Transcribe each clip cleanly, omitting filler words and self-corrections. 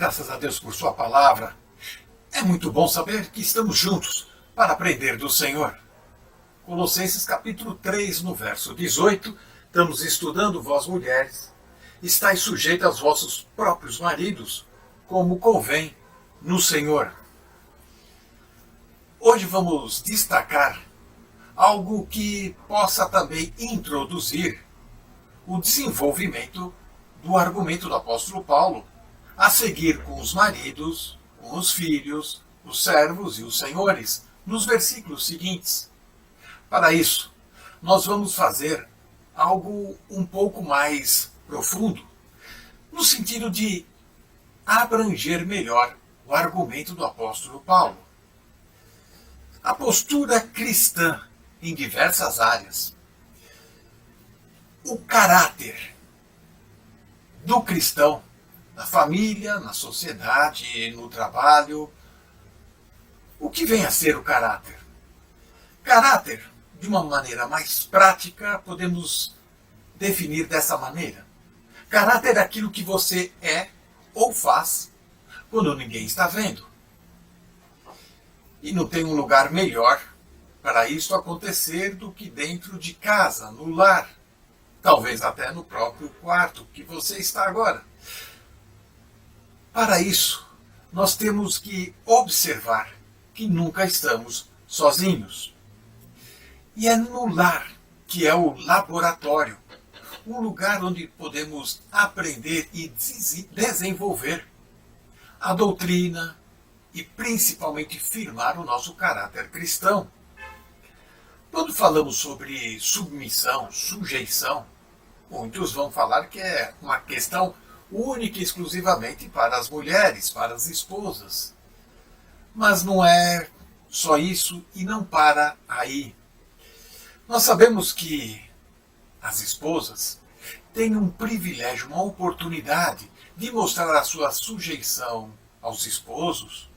Graças a Deus por sua palavra. É muito bom saber que estamos juntos para aprender do Senhor. Colossenses capítulo 3, no verso 18, estamos estudando vós mulheres. Estais sujeitas aos vossos próprios maridos, como convém no Senhor. Hoje vamos destacar algo que possa também introduzir o desenvolvimento do argumento do apóstolo Paulo, a seguir com os maridos, com os filhos, os servos e os senhores, nos versículos seguintes. Para isso, nós vamos fazer algo um pouco mais profundo, no sentido de abranger melhor o argumento do apóstolo Paulo. A postura cristã em diversas áreas, o caráter do cristão na família, na sociedade, no trabalho. O que vem a ser o caráter? Caráter, de uma maneira mais prática, podemos definir dessa maneira. Caráter é aquilo que você é ou faz quando ninguém está vendo. E não tem um lugar melhor para isso acontecer do que dentro de casa, no lar. Talvez até no próprio quarto que você está agora. Para isso, nós temos que observar que nunca estamos sozinhos. E é no lar, que é o laboratório, um lugar onde podemos aprender e desenvolver a doutrina e principalmente firmar o nosso caráter cristão. Quando falamos sobre submissão, sujeição, muitos vão falar que é uma questão única e exclusivamente para as mulheres, para as esposas. Mas não é só isso e não para aí. Nós sabemos que as esposas têm um privilégio, uma oportunidade de mostrar a sua sujeição aos esposos.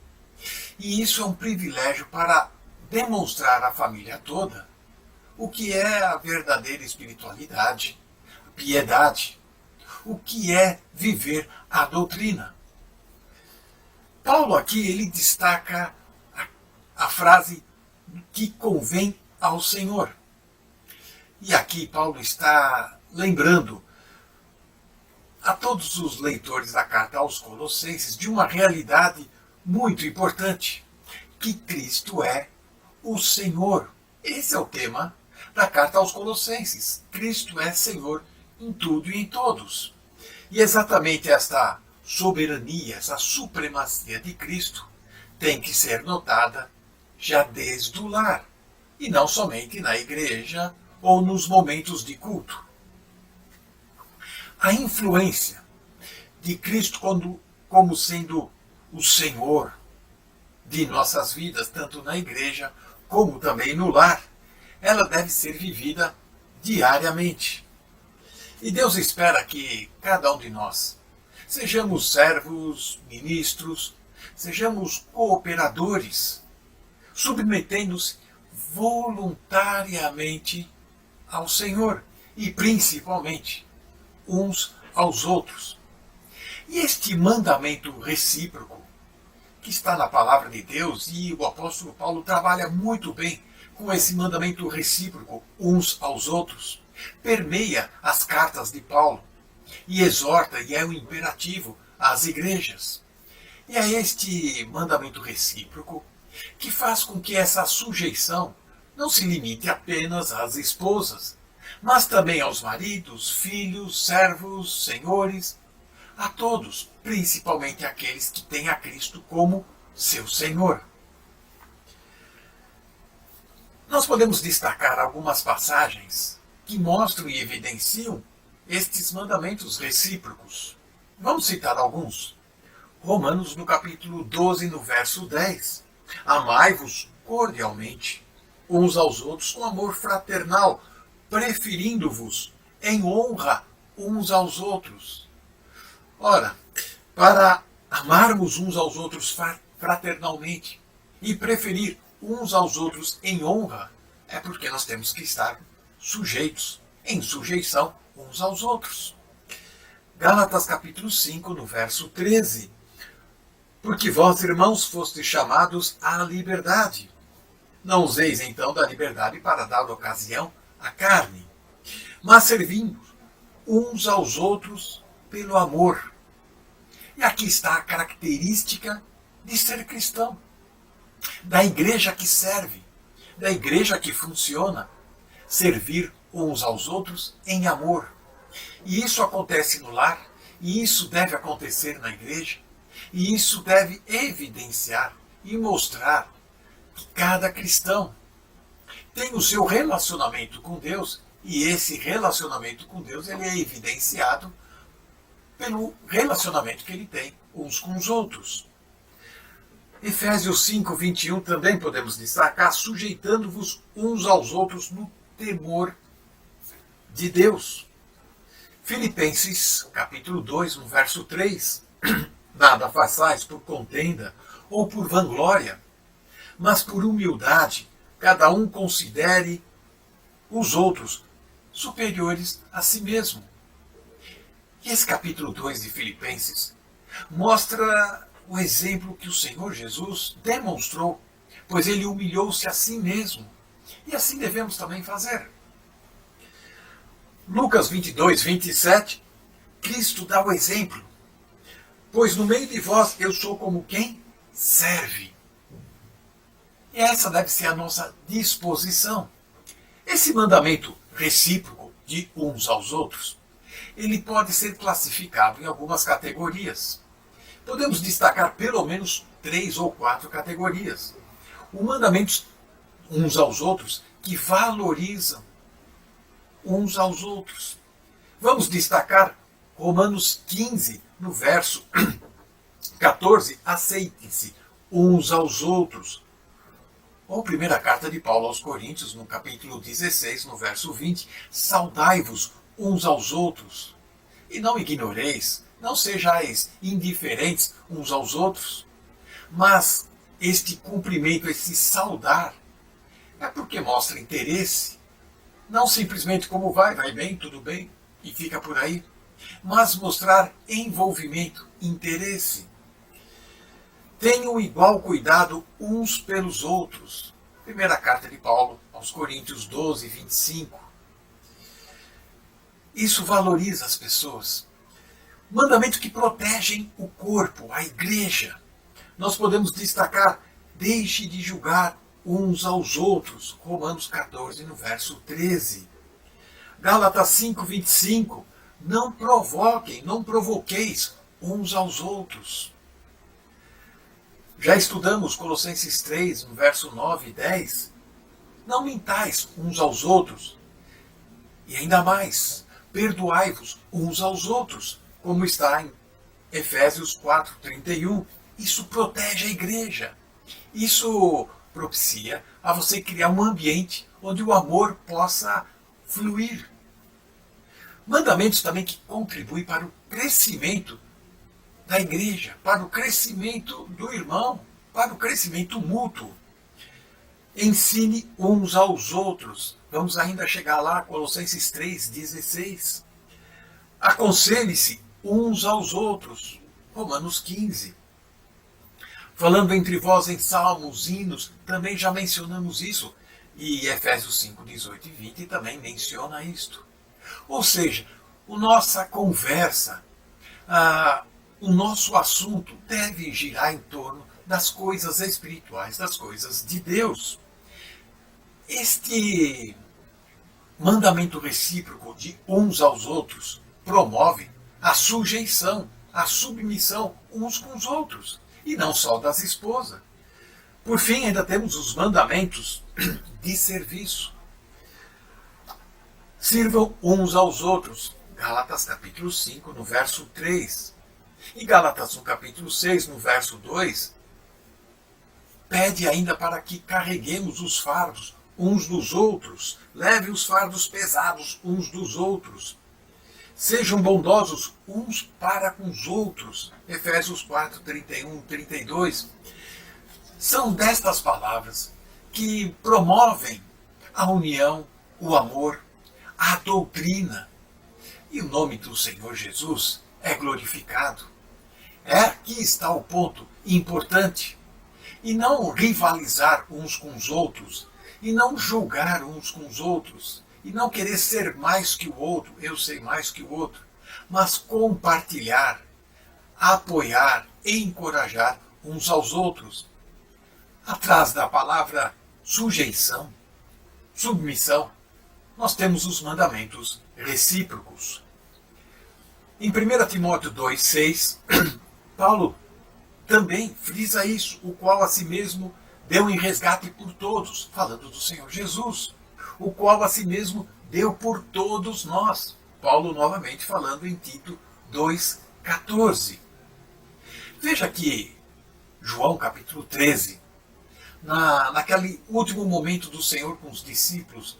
E isso é um privilégio para demonstrar à família toda o que é a verdadeira espiritualidade, a piedade, o que é viver a doutrina. Paulo aqui ele destaca a frase que convém ao Senhor. E aqui Paulo está lembrando a todos os leitores da carta aos Colossenses de uma realidade muito importante, que Cristo é o Senhor. Esse é o tema da carta aos Colossenses. Cristo é Senhor em tudo e em todos. E exatamente esta soberania, essa supremacia de Cristo tem que ser notada já desde o lar, e não somente na igreja ou nos momentos de culto. A influência de Cristo como sendo o Senhor de nossas vidas, tanto na igreja como também no lar, ela deve ser vivida diariamente. E Deus espera que cada um de nós sejamos servos, ministros, sejamos cooperadores, submetendo-se voluntariamente ao Senhor e principalmente uns aos outros. E este mandamento recíproco que está na palavra de Deus, e o apóstolo Paulo trabalha muito bem com esse mandamento recíproco uns aos outros, permeia as cartas de Paulo e exorta, e é um imperativo às igrejas. E é este mandamento recíproco que faz com que essa sujeição não se limite apenas às esposas, mas também aos maridos, filhos, servos, senhores, a todos, principalmente aqueles que têm a Cristo como seu Senhor. Nós podemos destacar algumas passagens que mostram e evidenciam estes mandamentos recíprocos. Vamos citar alguns. Romanos, no capítulo 12, no verso 10. Amai-vos cordialmente uns aos outros com amor fraternal, preferindo-vos em honra uns aos outros. Ora, para amarmos uns aos outros fraternalmente e preferir uns aos outros em honra, é porque nós temos que estar sujeitos, em sujeição uns aos outros. Gálatas capítulo 5, no verso 13. Porque vós, irmãos, fostes chamados à liberdade. Não useis então da liberdade para dar ocasião à carne, mas servindo uns aos outros pelo amor. E aqui está a característica de ser cristão, da igreja que serve, da igreja que funciona, servir uns aos outros em amor. E isso acontece no lar, e isso deve acontecer na igreja, e isso deve evidenciar e mostrar que cada cristão tem o seu relacionamento com Deus, e esse relacionamento com Deus ele é evidenciado pelo relacionamento que ele tem uns com os outros. Efésios 5, 21 também podemos destacar, sujeitando-vos uns aos outros no temor de Deus. Filipenses, capítulo 2, no verso 3, nada façais por contenda ou por vanglória, mas por humildade, cada um considere os outros superiores a si mesmo. E esse capítulo 2 de Filipenses mostra o exemplo que o Senhor Jesus demonstrou, pois ele humilhou-se a si mesmo. E assim devemos também fazer. Lucas 22, 27, Cristo dá o exemplo. Pois no meio de vós eu sou como quem serve. E essa deve ser a nossa disposição. Esse mandamento recíproco de uns aos outros, ele pode ser classificado em algumas categorias. Podemos destacar pelo menos 3 ou 4 categorias. O mandamento uns aos outros que valorizam uns aos outros. Vamos destacar Romanos 15, no verso 14, aceitem-se uns aos outros. Ou primeira carta de Paulo aos Coríntios, no capítulo 16, no verso 20, saudai-vos uns aos outros. E não ignoreis, não sejais indiferentes uns aos outros, mas este cumprimento, esse saudar, é porque mostra interesse, não simplesmente como vai bem, tudo bem, e fica por aí, mas mostrar envolvimento, interesse. Tenham igual cuidado uns pelos outros. Primeira carta de Paulo aos Coríntios 12, 25. Isso valoriza as pessoas. Mandamento que protegem o corpo, a igreja. Nós podemos destacar, deixe de julgar uns aos outros. Romanos 14, no verso 13. Gálatas 5, 25. Não provoquem, não provoqueis uns aos outros. Já estudamos Colossenses 3, no verso 9 e 10. Não mintais uns aos outros. E ainda mais, perdoai-vos uns aos outros, como está em Efésios 4, 31. Isso protege a igreja. Isso propicia a você criar um ambiente onde o amor possa fluir. Mandamentos também que contribuem para o crescimento da igreja, para o crescimento do irmão, para o crescimento mútuo. Ensine uns aos outros. Vamos ainda chegar lá, Colossenses 3,16. Aconselhe-se uns aos outros. Romanos 15. Falando entre vós em salmos, hinos, também já mencionamos isso. E Efésios 5, 18 e 20 também menciona isto. Ou seja, a nossa conversa, o nosso assunto deve girar em torno das coisas espirituais, das coisas de Deus. Este mandamento recíproco de uns aos outros promove a sujeição, a submissão uns com os outros, e não só das esposas. Por fim, ainda temos os mandamentos de serviço. Sirvam uns aos outros. Gálatas capítulo 5, no verso 3. E Gálatas no capítulo 6, no verso 2, pede ainda para que carreguemos os fardos uns dos outros, leve os fardos pesados uns dos outros. Sejam bondosos uns para com os outros. Efésios 4, 31, 32. São destas palavras que promovem a união, o amor, a doutrina. E o nome do Senhor Jesus é glorificado. Aqui está o ponto importante. E não rivalizar uns com os outros, e não julgar uns com os outros, e não querer ser mais que o outro, eu sei mais que o outro, mas compartilhar, apoiar e encorajar uns aos outros. Atrás da palavra sujeição, submissão, nós temos os mandamentos recíprocos. Em 1 Timóteo 2,6, Paulo também frisa isso, o qual a si mesmo deu em resgate por todos, falando do Senhor Jesus, o qual a si mesmo deu por todos nós. Paulo novamente falando em Tito 2,14. Veja que João capítulo 13, naquele último momento do Senhor com os discípulos,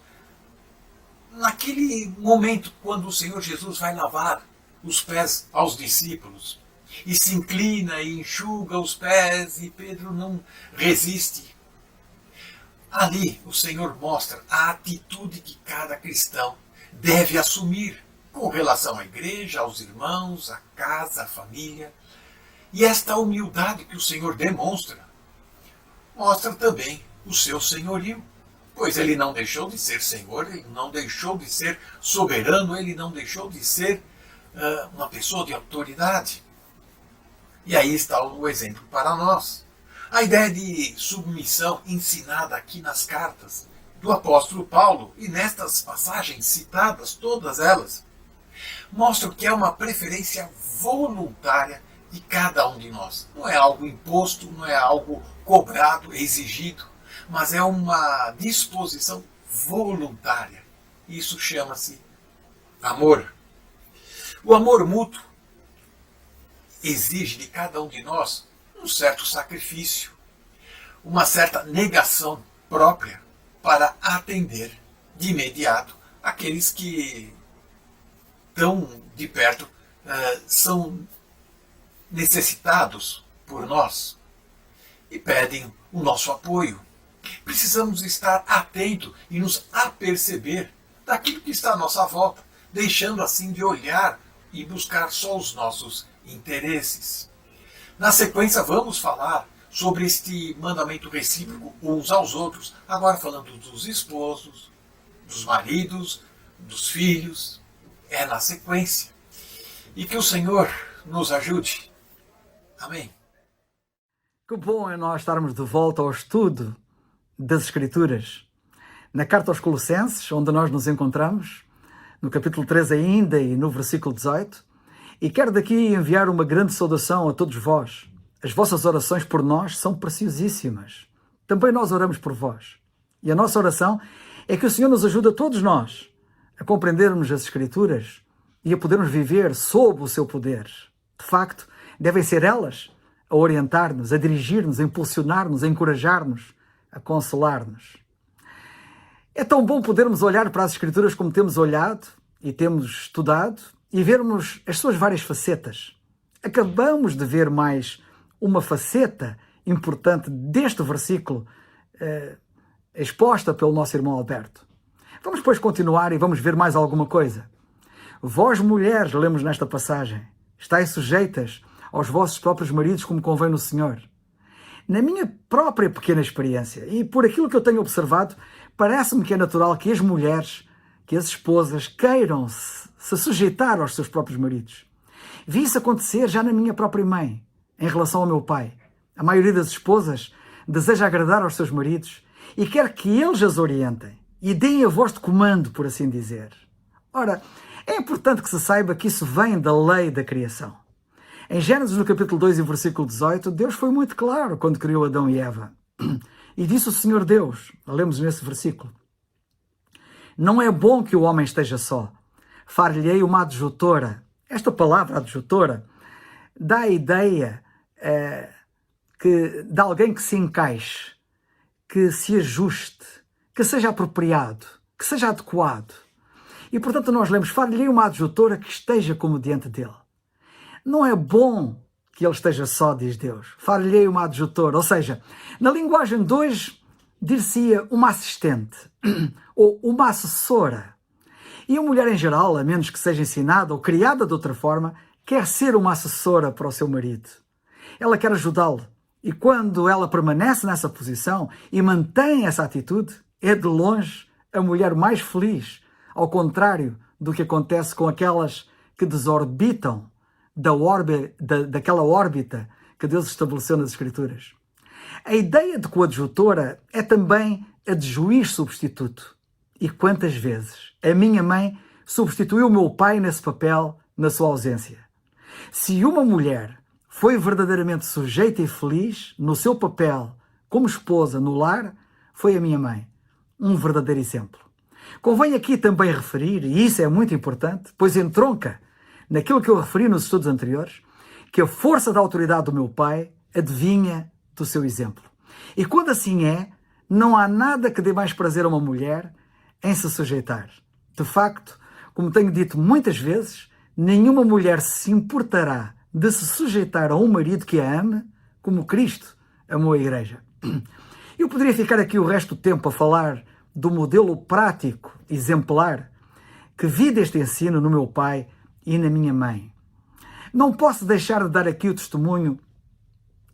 naquele momento quando o Senhor Jesus vai lavar os pés aos discípulos, e se inclina e enxuga os pés, e Pedro não resiste. Ali o Senhor mostra a atitude que cada cristão deve assumir com relação à igreja, aos irmãos, à casa, à família. E esta humildade que o Senhor demonstra, mostra também o seu senhorio, pois ele não deixou de ser Senhor, ele não deixou de ser soberano, ele não deixou de ser uma pessoa de autoridade. E aí está o exemplo para nós. A ideia de submissão ensinada aqui nas cartas do apóstolo Paulo e nestas passagens citadas, todas elas, mostram que é uma preferência voluntária de cada um de nós. Não é algo imposto, não é algo cobrado, exigido, mas é uma disposição voluntária. Isso chama-se amor. O amor mútuo exige de cada um de nós um certo sacrifício, uma certa negação própria para atender de imediato aqueles que tão de perto são necessitados por nós e pedem o nosso apoio. Precisamos estar atentos e nos aperceber daquilo que está à nossa volta, deixando assim de olhar e buscar só os nossos interesses. Na sequência vamos falar sobre este mandamento recíproco uns aos outros, agora falando dos esposos, dos maridos, dos filhos, é na sequência. E que o Senhor nos ajude. Amém. Que bom é nós estarmos de volta ao estudo das Escrituras. Na carta aos Colossenses, onde nós nos encontramos, no capítulo 3 ainda e no versículo 18, e quero daqui enviar uma grande saudação a todos vós. As vossas orações por nós são preciosíssimas. Também nós oramos por vós. E a nossa oração é que o Senhor nos ajude a todos nós a compreendermos as Escrituras e a podermos viver sob o seu poder. De facto, devem ser elas a orientar-nos, a dirigir-nos, a impulsionar-nos, a encorajar-nos, a consolar-nos. É tão bom podermos olhar para as Escrituras como temos olhado e temos estudado e vermos as suas várias facetas. Acabamos de ver mais uma faceta importante deste versículo exposta pelo nosso irmão Alberto. Vamos depois continuar e vamos ver mais alguma coisa. Vós, mulheres, lemos nesta passagem, estáis sujeitas aos vossos próprios maridos como convém no Senhor. Na minha própria pequena experiência e por aquilo que eu tenho observado, parece-me que é natural que as mulheres, que as esposas queiram se sujeitar aos seus próprios maridos. Vi isso acontecer já na minha própria mãe, em relação ao meu pai. A maioria das esposas deseja agradar aos seus maridos e quer que eles as orientem e deem a voz de comando, por assim dizer. Ora, é importante que se saiba que isso vem da lei da criação. Em Gênesis, no capítulo 2 e versículo 18, Deus foi muito claro quando criou Adão e Eva. E disse o Senhor Deus, lemos nesse versículo, não é bom que o homem esteja só. Far-lhe-ei uma adjutora. Esta palavra, adjutora, dá a ideia de alguém que se encaixe, que se ajuste, que seja apropriado, que seja adequado. E, portanto, nós lemos, far-lhe-ei uma adjutora que esteja como diante dele. Não é bom que ele esteja só, diz Deus. Far-lhe-ei uma adjutora. Ou seja, na linguagem de hoje, dir-se-ia uma assistente ou uma assessora. E a mulher em geral, a menos que seja ensinada ou criada de outra forma, quer ser uma assessora para o seu marido. Ela quer ajudá-lo. E quando ela permanece nessa posição e mantém essa atitude, é de longe a mulher mais feliz, ao contrário do que acontece com aquelas que desorbitam daquela órbita que Deus estabeleceu nas Escrituras. A ideia de coadjutora é também a de juiz substituto. E quantas vezes a minha mãe substituiu o meu pai nesse papel na sua ausência? Se uma mulher foi verdadeiramente sujeita e feliz no seu papel como esposa no lar, foi a minha mãe. Um verdadeiro exemplo. Convém aqui também referir, e isso é muito importante, pois entronca naquilo que eu referi nos estudos anteriores, que a força da autoridade do meu pai adivinha do seu exemplo. E quando assim é, não há nada que dê mais prazer a uma mulher em se sujeitar. De facto, como tenho dito muitas vezes, nenhuma mulher se importará de se sujeitar a um marido que a ame como Cristo amou a Igreja. Eu poderia ficar aqui o resto do tempo a falar do modelo prático, exemplar, que vi deste ensino no meu pai e na minha mãe. Não posso deixar de dar aqui o testemunho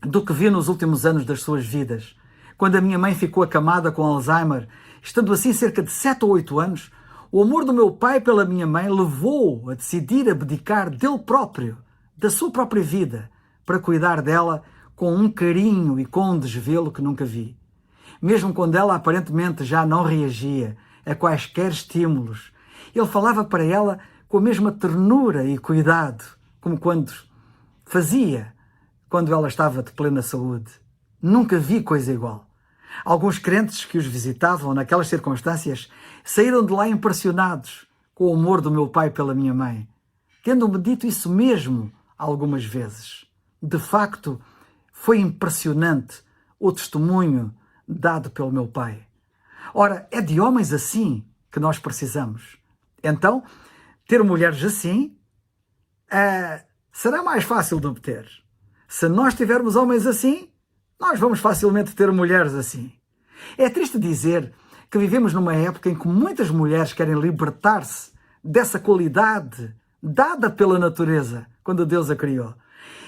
do que vi nos últimos anos das suas vidas. Quando a minha mãe ficou acamada com Alzheimer, estando assim cerca de 7 ou 8 anos, o amor do meu pai pela minha mãe levou-o a decidir abdicar dele próprio, da sua própria vida, para cuidar dela com um carinho e com um desvelo que nunca vi. Mesmo quando ela aparentemente já não reagia a quaisquer estímulos, ele falava para ela com a mesma ternura e cuidado como quando ela estava de plena saúde. Nunca vi coisa igual. Alguns crentes que os visitavam naquelas circunstâncias saíram de lá impressionados com o amor do meu pai pela minha mãe, tendo-me dito isso mesmo algumas vezes. De facto, foi impressionante o testemunho dado pelo meu pai. Ora, é de homens assim que nós precisamos. Então, ter mulheres assim será mais fácil de obter. Se nós tivermos homens assim, nós vamos facilmente ter mulheres assim. É triste dizer que vivemos numa época em que muitas mulheres querem libertar-se dessa qualidade dada pela natureza quando Deus a criou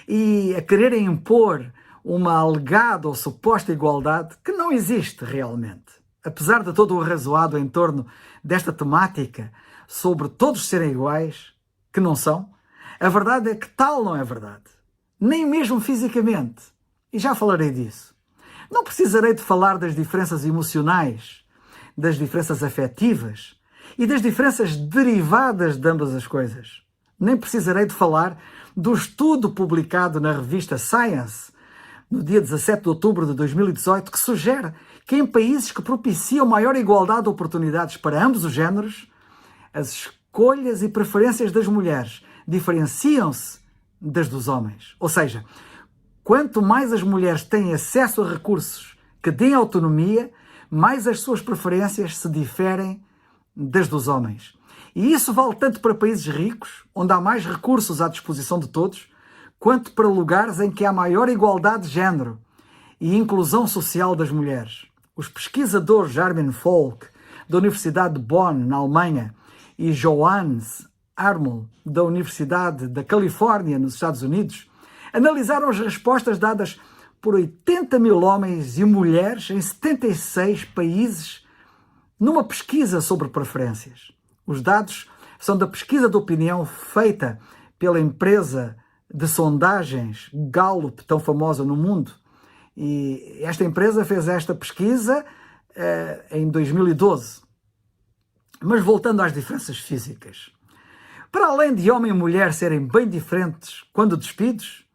e a quererem impor uma alegada ou suposta igualdade que não existe realmente. Apesar de todo o arrazoado em torno desta temática sobre todos serem iguais, que não são, a verdade é que tal não é verdade. Nem mesmo fisicamente. E já falarei disso. Não precisarei de falar das diferenças emocionais, das diferenças afetivas e das diferenças derivadas de ambas as coisas. Nem precisarei de falar do estudo publicado na revista Science, no dia 17 de outubro de 2018, que sugere que em países que propiciam maior igualdade de oportunidades para ambos os géneros, as escolhas e preferências das mulheres diferenciam-se das dos homens. Ou seja, quanto mais as mulheres têm acesso a recursos que deem autonomia, mais as suas preferências se diferem das dos homens. E isso vale tanto para países ricos, onde há mais recursos à disposição de todos, quanto para lugares em que há maior igualdade de género e inclusão social das mulheres. Os pesquisadores Armin Folk, da Universidade de Bonn, na Alemanha, e Johannes Armour, da Universidade da Califórnia, nos Estados Unidos, analisaram as respostas dadas por 80 mil homens e mulheres em 76 países numa pesquisa sobre preferências. Os dados são da pesquisa de opinião feita pela empresa de sondagens Gallup, tão famosa no mundo. E esta empresa fez esta pesquisa em 2012. Mas voltando às diferenças físicas. Para além de homem e mulher serem bem diferentes quando despidos,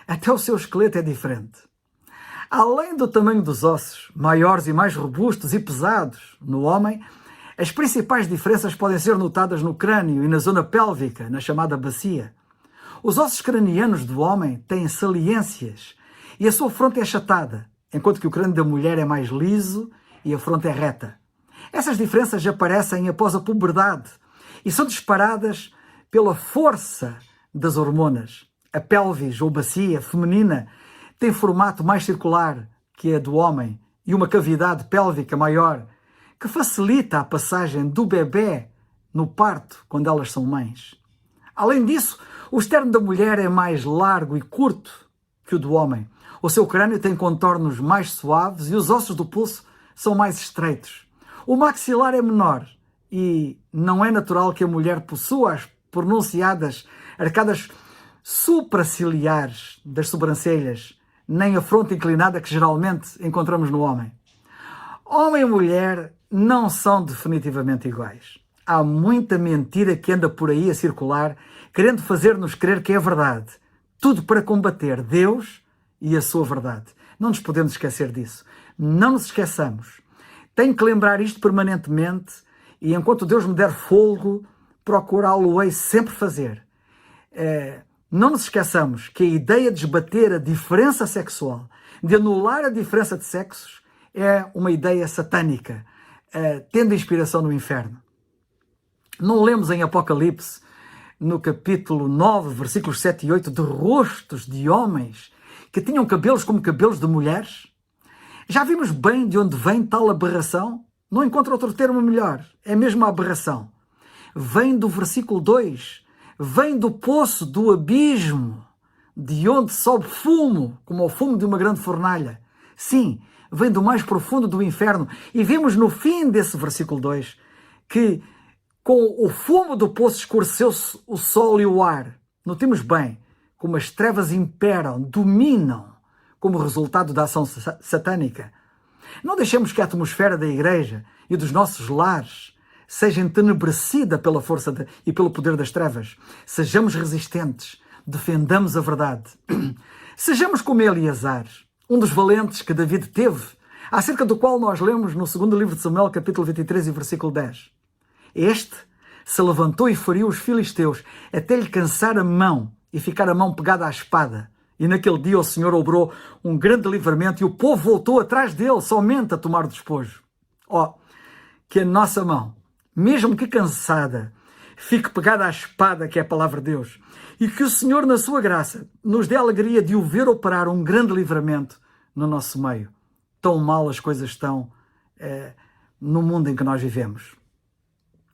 até o seu esqueleto é diferente. Além do tamanho dos ossos, maiores e mais robustos e pesados no homem, as principais diferenças podem ser notadas no crânio e na zona pélvica, na chamada bacia. Os ossos cranianos do homem têm saliências e a sua fronte é achatada, enquanto que o crânio da mulher é mais liso e a fronte é reta. Essas diferenças aparecem após a puberdade e são disparadas pela força das hormonas. A pelvis ou bacia feminina tem formato mais circular que a do homem e uma cavidade pélvica maior, que facilita a passagem do bebê no parto quando elas são mães. Além disso, o externo da mulher é mais largo e curto que o do homem. O seu crânio tem contornos mais suaves e os ossos do pulso são mais estreitos. O maxilar é menor e não é natural que a mulher possua as pronunciadas arcadas supraciliares das sobrancelhas, nem a fronte inclinada que geralmente encontramos no homem. Homem e mulher não são definitivamente iguais. Há muita mentira que anda por aí a circular, querendo fazer-nos crer que é verdade. Tudo para combater Deus e a sua verdade. Não nos podemos esquecer disso. Não nos esqueçamos. Tenho que lembrar isto permanentemente e enquanto Deus me der fôlego, procurá-lo-ei sempre fazer. Não nos esqueçamos que a ideia de esbater a diferença sexual, de anular a diferença de sexos, é uma ideia satânica, tendo inspiração no inferno. Não lemos em Apocalipse, no capítulo 9, versículos 7 e 8, de rostos de homens que tinham cabelos como cabelos de mulheres? Já vimos bem de onde vem tal aberração? Não encontro outro termo melhor. É mesmo a aberração. Vem do versículo 2. Vem do poço, do abismo, de onde sobe fumo, como o fumo de uma grande fornalha. Sim, vem do mais profundo do inferno. E vimos no fim desse versículo 2 que com o fumo do poço escureceu-se o sol e o ar. Notemos bem como as trevas imperam, dominam, como resultado da ação satânica. Não deixemos que a atmosfera da igreja e dos nossos lares seja entenebrecida pela força e pelo poder das trevas. Sejamos resistentes, defendamos a verdade. Sejamos como Eleazar, um dos valentes que David teve, acerca do qual nós lemos no segundo livro de Samuel, capítulo 23 e versículo 10. Este se levantou e feriu os filisteus até lhe cansar a mão e ficar a mão pegada à espada. E naquele dia o Senhor obrou um grande livramento e o povo voltou atrás dele somente a tomar o despojo. Que a nossa mão, mesmo que cansada, fique pegada à espada que é a palavra de Deus e que o Senhor, na sua graça, nos dê a alegria de o ver operar um grande livramento no nosso meio. Tão mal as coisas estão no mundo em que nós vivemos.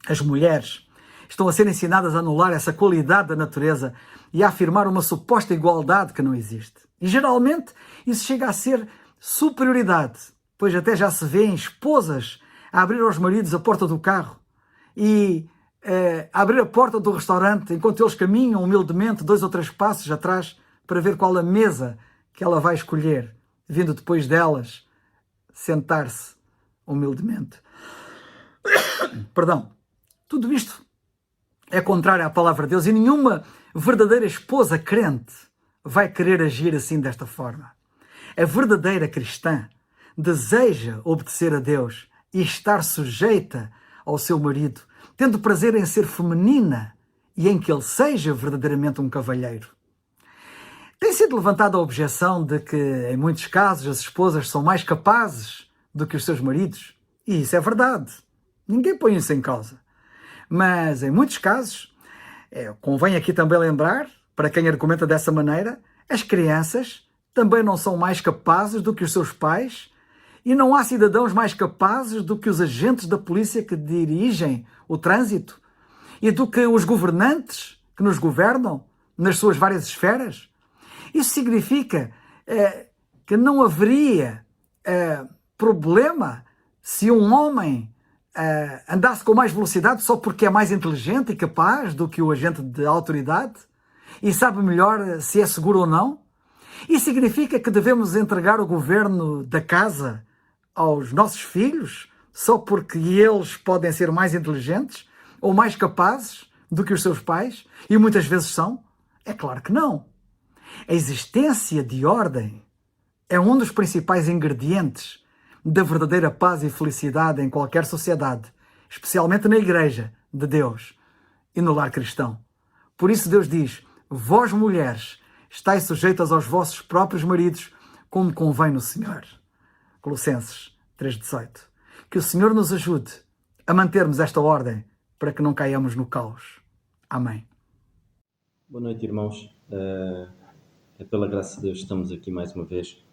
As mulheres estão a ser ensinadas a anular essa qualidade da natureza e a afirmar uma suposta igualdade que não existe. E geralmente isso chega a ser superioridade, pois até já se vê em esposas a abrir aos maridos a porta do carro e a abrir a porta do restaurante enquanto eles caminham humildemente 2 ou 3 passos atrás para ver qual a mesa que ela vai escolher, vindo depois delas sentar-se humildemente. Perdão. Tudo isto é contrário à palavra de Deus e nenhuma verdadeira esposa crente vai querer agir assim desta forma. A verdadeira cristã deseja obedecer a Deus e estar sujeita ao seu marido, tendo prazer em ser feminina e em que ele seja verdadeiramente um cavalheiro. Tem sido levantada a objeção de que, em muitos casos, as esposas são mais capazes do que os seus maridos. E isso é verdade. Ninguém põe isso em causa. Mas, em muitos casos, convém aqui também lembrar, para quem argumenta dessa maneira, as crianças também não são mais capazes do que os seus pais e não há cidadãos mais capazes do que os agentes da polícia que dirigem o trânsito e do que os governantes que nos governam nas suas várias esferas. Isso significa que não haveria problema se um homem andasse com mais velocidade só porque é mais inteligente e capaz do que o agente de autoridade e sabe melhor se é seguro ou não. Isso significa que devemos entregar o governo da casa aos nossos filhos só porque eles podem ser mais inteligentes ou mais capazes do que os seus pais, e muitas vezes são? É claro que não. A existência de ordem é um dos principais ingredientes da verdadeira paz e felicidade em qualquer sociedade, especialmente na Igreja de Deus e no lar cristão. Por isso Deus diz: vós mulheres, estáis sujeitas aos vossos próprios maridos, como convém no Senhor. Colossenses 3,18. Que o Senhor nos ajude a mantermos esta ordem para que não caiamos no caos. Amém. Boa noite, irmãos. É pela graça de Deus que estamos aqui mais uma vez.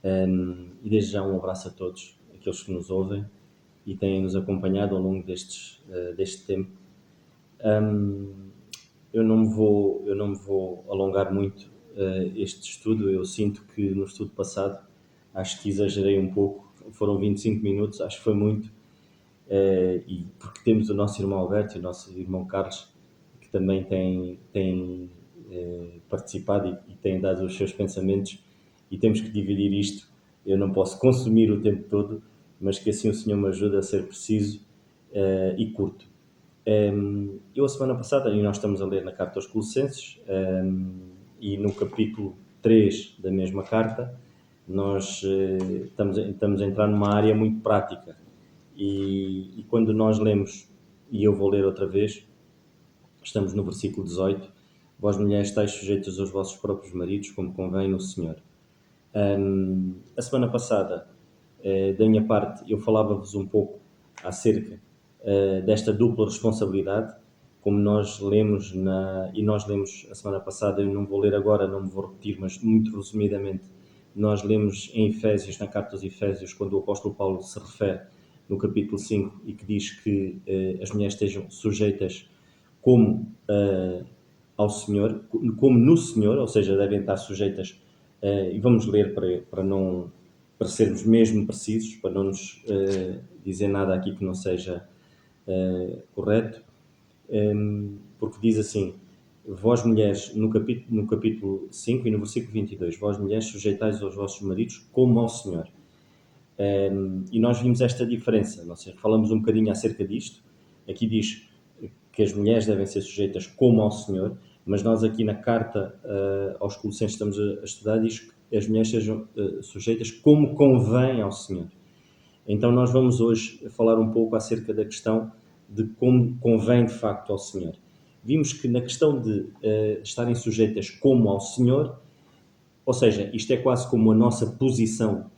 E desde já um abraço a todos, aqueles que nos ouvem e têm nos acompanhado ao longo deste tempo. eu não me vou alongar muito este estudo. Eu sinto que no estudo passado acho que exagerei um pouco, foram 25 minutos, acho que foi muito, e porque temos o nosso irmão Alberto e o nosso irmão Carlos, que também têm participado e têm dado os seus pensamentos, e temos que dividir isto. Eu não posso consumir o tempo todo, mas que assim o Senhor me ajude a ser preciso e curto. Eu, a semana passada, e nós estamos a ler na carta aos Colossenses, e no capítulo 3 da mesma carta, nós estamos a entrar numa área muito prática. E quando nós lemos, e eu vou ler outra vez, estamos no versículo 18: Vós, mulheres, estáis sujeitas aos vossos próprios maridos, como convém no Senhor. A semana passada, da minha parte, eu falava-vos um pouco acerca desta dupla responsabilidade, como nós lemos e nós lemos a semana passada. Eu não vou ler agora, não me vou repetir, mas muito resumidamente, nós lemos em Efésios, na carta aos Efésios, quando o apóstolo Paulo se refere no capítulo 5 e que diz que as mulheres estejam sujeitas como ao Senhor, como no Senhor, ou seja, devem estar sujeitas, e vamos ler para sermos mesmo precisos, para não nos dizer nada aqui que não seja correto, porque diz assim: vós mulheres, no capítulo 5 e no versículo 22, vós mulheres sujeitais aos vossos maridos como ao Senhor. E nós vimos esta diferença, não sei, falamos um bocadinho acerca disto. Aqui diz que as mulheres devem ser sujeitas como ao Senhor, mas nós aqui na carta aos Colossenses estamos a estudar, diz que as mulheres sejam sujeitas como convém ao Senhor. Então nós vamos hoje falar um pouco acerca da questão de como convém de facto ao Senhor. Vimos que na questão de estarem sujeitas como ao Senhor, ou seja, isto é quase como a nossa posição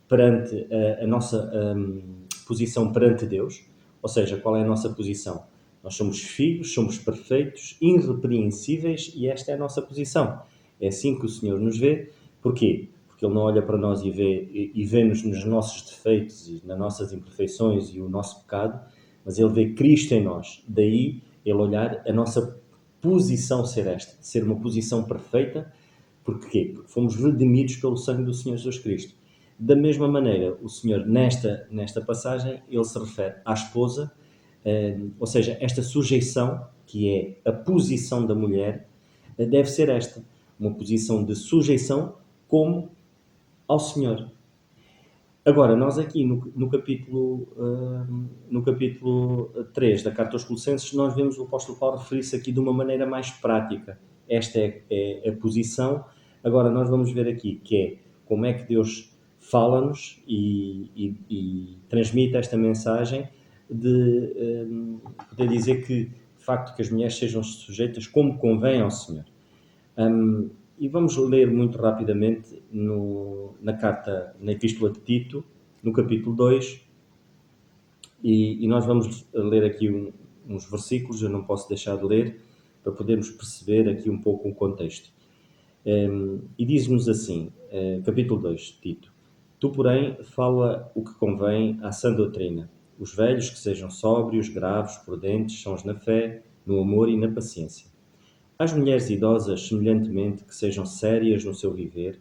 perante a nossa posição perante Deus. Ou seja, qual é a nossa posição? Nós somos filhos, somos perfeitos, irrepreensíveis, e esta é a nossa posição. É assim que o Senhor nos vê. Porquê? Porque Ele não olha para nós e vê-nos nos nossos defeitos, e nas nossas imperfeições e o nosso pecado, mas Ele vê Cristo em nós. Daí Ele olhar a nossa posição ser esta, ser uma posição perfeita. Porquê? Porque fomos redimidos pelo sangue do Senhor Jesus Cristo. Da mesma maneira, o Senhor, nesta passagem, Ele se refere à esposa, ou seja, esta sujeição, que é a posição da mulher, deve ser esta, uma posição de sujeição como ao Senhor. Agora, nós aqui no capítulo 3 da Carta aos Colossenses, nós vemos o apóstolo Paulo referir-se aqui de uma maneira mais prática. Esta é a posição. Agora, nós vamos ver aqui que é como é que Deus fala-nos e transmite esta mensagem de poder dizer que, de facto, que as mulheres sejam sujeitas como convém ao Senhor. E vamos ler muito rapidamente na Epístola de Tito, no capítulo 2, e nós vamos ler aqui uns versículos, eu não posso deixar de ler, para podermos perceber aqui um pouco o contexto. E diz-nos assim, capítulo 2, Tito: Tu, porém, fala o que convém à sã doutrina. Os velhos que sejam sóbrios, graves, prudentes, sãos na fé, no amor e na paciência. Às mulheres idosas, semelhantemente, que sejam sérias no seu viver,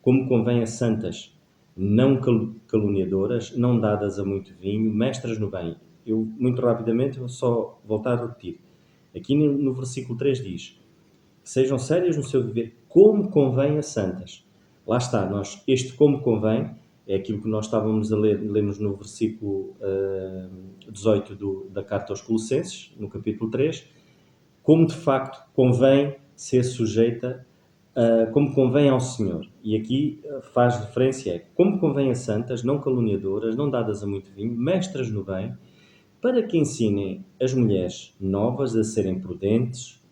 como convém a santas, não caluniadoras, não dadas a muito vinho, mestras no bem. Eu, muito rapidamente, vou só voltar a repetir. Aqui no versículo 3 diz que sejam sérias no seu viver, como convém a santas. Lá está, este como convém é aquilo que nós estávamos a ler, lemos no versículo 18 da carta aos Colossenses, no capítulo 3, como de facto convém ser sujeita, como convém ao Senhor. E aqui faz referência como convém a santas, não caluniadoras, não dadas a muito vinho, mestras no bem, para que ensinem as mulheres novas a serem prudentes,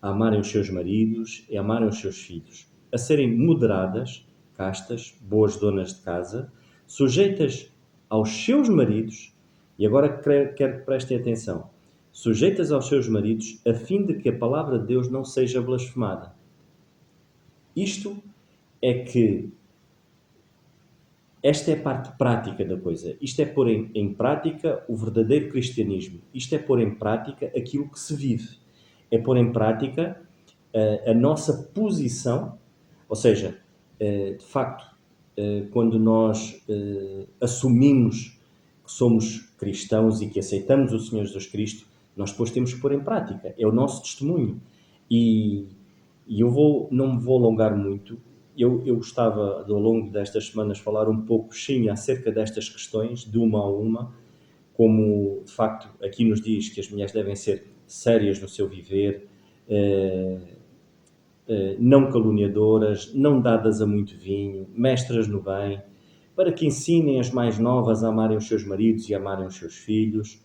a amarem os seus maridos e a amarem os seus filhos, a serem moderadas, castas, boas donas de casa, sujeitas aos seus maridos, e agora quero que prestem atenção, sujeitas aos seus maridos, a fim de que a palavra de Deus não seja blasfemada. Isto é que esta é a parte prática da coisa. Isto é pôr em prática o verdadeiro cristianismo. Isto é pôr em prática aquilo que se vive. é pôr em prática a nossa posição, ou seja, de facto, quando nós assumimos que somos cristãos e que aceitamos o Senhor Jesus Cristo, nós depois temos que pôr em prática. É o nosso testemunho. E não me vou alongar muito. Eu gostava, ao longo destas semanas, falar um pouco, sim, acerca destas questões, de uma a uma, como, de facto, aqui nos diz que as mulheres devem ser sérias no seu viver, não caluniadoras, não dadas a muito vinho, mestras no bem, para que ensinem as mais novas a amarem os seus maridos e a amarem os seus filhos,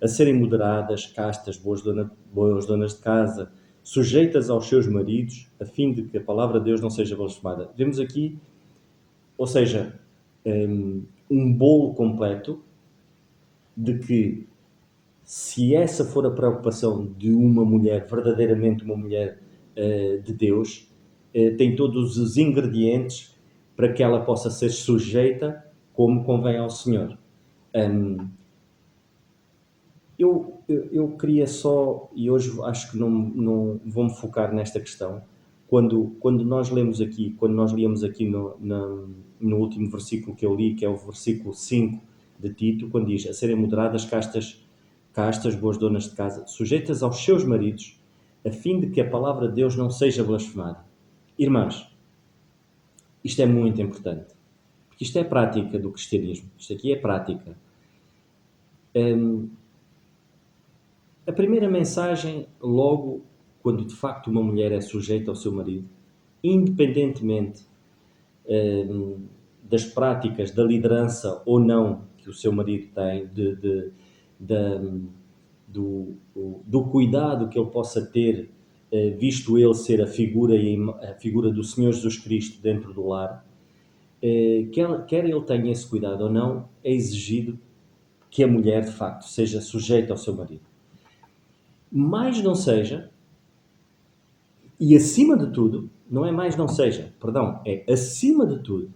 a serem moderadas, castas, boas donas de casa, sujeitas aos seus maridos, a fim de que a palavra de Deus não seja blasfemada. Vemos aqui, ou seja, um bolo completo de que, se essa for a preocupação de uma mulher, verdadeiramente uma mulher de Deus, tem todos os ingredientes para que ela possa ser sujeita como convém ao Senhor. Eu queria só, e hoje acho que não vou-me focar nesta questão, quando nós lemos aqui, quando nós líamos aqui no último versículo que eu li, que é o versículo 5 de Tito, quando diz: a serem moderadas, castas, boas donas de casa, sujeitas aos seus maridos, a fim de que a palavra de Deus não seja blasfemada. Irmãs, isto é muito importante, porque isto é prática do cristianismo, isto aqui é prática. A primeira mensagem, logo, quando de facto uma mulher é sujeita ao seu marido, independentemente das práticas, da liderança ou não que o seu marido tem, do cuidado que ele possa ter, visto ele ser a figura do Senhor Jesus Cristo dentro do lar, quer ele tenha esse cuidado ou não, é exigido que a mulher, de facto, seja sujeita ao seu marido. Mais não seja, e acima de tudo, não é mais não seja, perdão, é acima de tudo,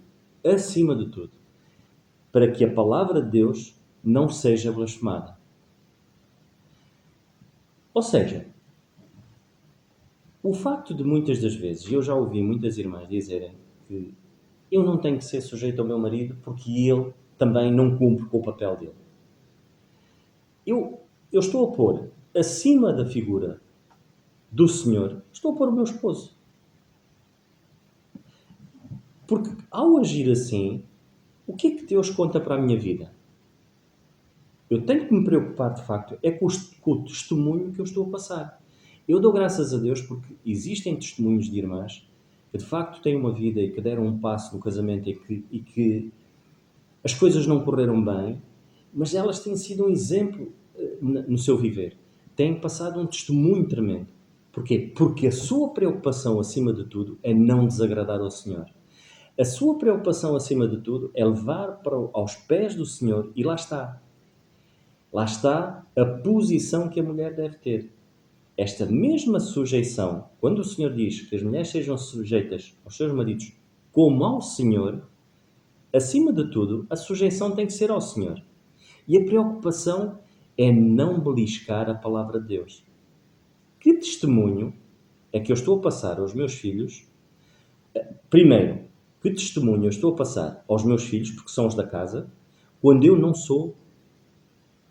para que a palavra de Deus não seja blasfemada. Ou seja, o facto de muitas das vezes, e eu já ouvi muitas irmãs dizerem que eu não tenho que ser sujeito ao meu marido porque ele também não cumpre com o papel dele. Eu estou a pôr acima da figura do Senhor, estou a pôr o meu esposo. Porque ao agir assim, o que é que Deus conta para a minha vida? Eu tenho que me preocupar, de facto, é com o testemunho que eu estou a passar. Eu dou graças a Deus porque existem testemunhos de irmãs que, de facto, têm uma vida e que deram um passo no casamento e que as coisas não correram bem, mas elas têm sido um exemplo no seu viver. Têm passado um testemunho tremendo. Porquê? Porque a sua preocupação, acima de tudo, é não desagradar ao Senhor. A sua preocupação, acima de tudo, é levar aos pés do Senhor, e lá está. Lá está a posição que a mulher deve ter. Esta mesma sujeição, quando o Senhor diz que as mulheres sejam sujeitas aos seus maridos como ao Senhor, acima de tudo, a sujeição tem que ser ao Senhor. E a preocupação é não beliscar a palavra de Deus. Que testemunho é que eu estou a passar aos meus filhos? Primeiro, que testemunho eu estou a passar aos meus filhos, porque são os da casa, quando eu não sou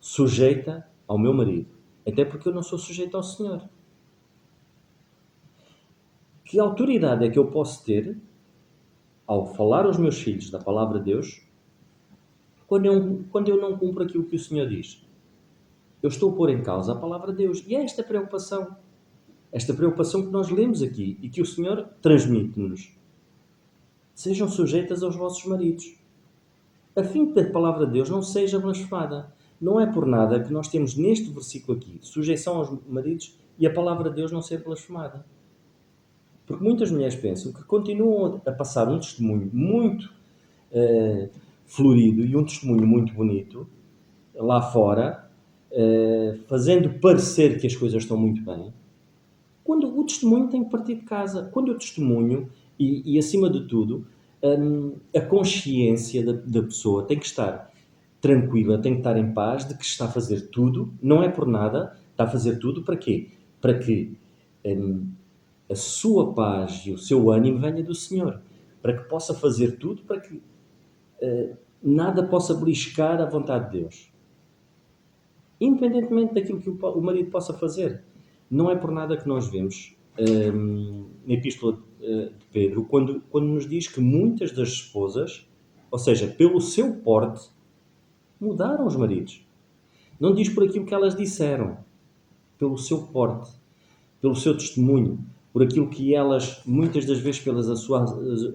sujeita ao meu marido? Até porque eu não sou sujeita ao Senhor. Que autoridade é que eu posso ter ao falar aos meus filhos da palavra de Deus quando eu não cumpro aquilo que o Senhor diz? Eu estou a pôr em causa a palavra de Deus. E é esta preocupação que nós lemos aqui e que o Senhor transmite-nos. Sejam sujeitas aos vossos maridos, a fim que a palavra de Deus não seja blasfemada. Não é por nada que nós temos neste versículo aqui sujeição aos maridos e a palavra de Deus não ser blasfemada. Porque muitas mulheres pensam que continuam a passar um testemunho muito florido e um testemunho muito bonito lá fora, fazendo parecer que as coisas estão muito bem, quando o testemunho tem que partir de casa. Quando o testemunho, e acima de tudo, a consciência da pessoa tem que estar tranquila, tem que estar em paz de que está a fazer tudo, não é por nada, está a fazer tudo para quê? para que a sua paz e o seu ânimo venha do Senhor, para que possa fazer tudo, para que nada possa beliscar a vontade de Deus. Independentemente daquilo que o marido possa fazer. Não é por nada que nós vemos na Epístola de Pedro, quando nos diz que muitas das esposas, ou seja, pelo seu porte, mudaram os maridos. Não diz por aquilo que elas disseram, pelo seu porte, pelo seu testemunho, por aquilo que elas, muitas das vezes, pelas as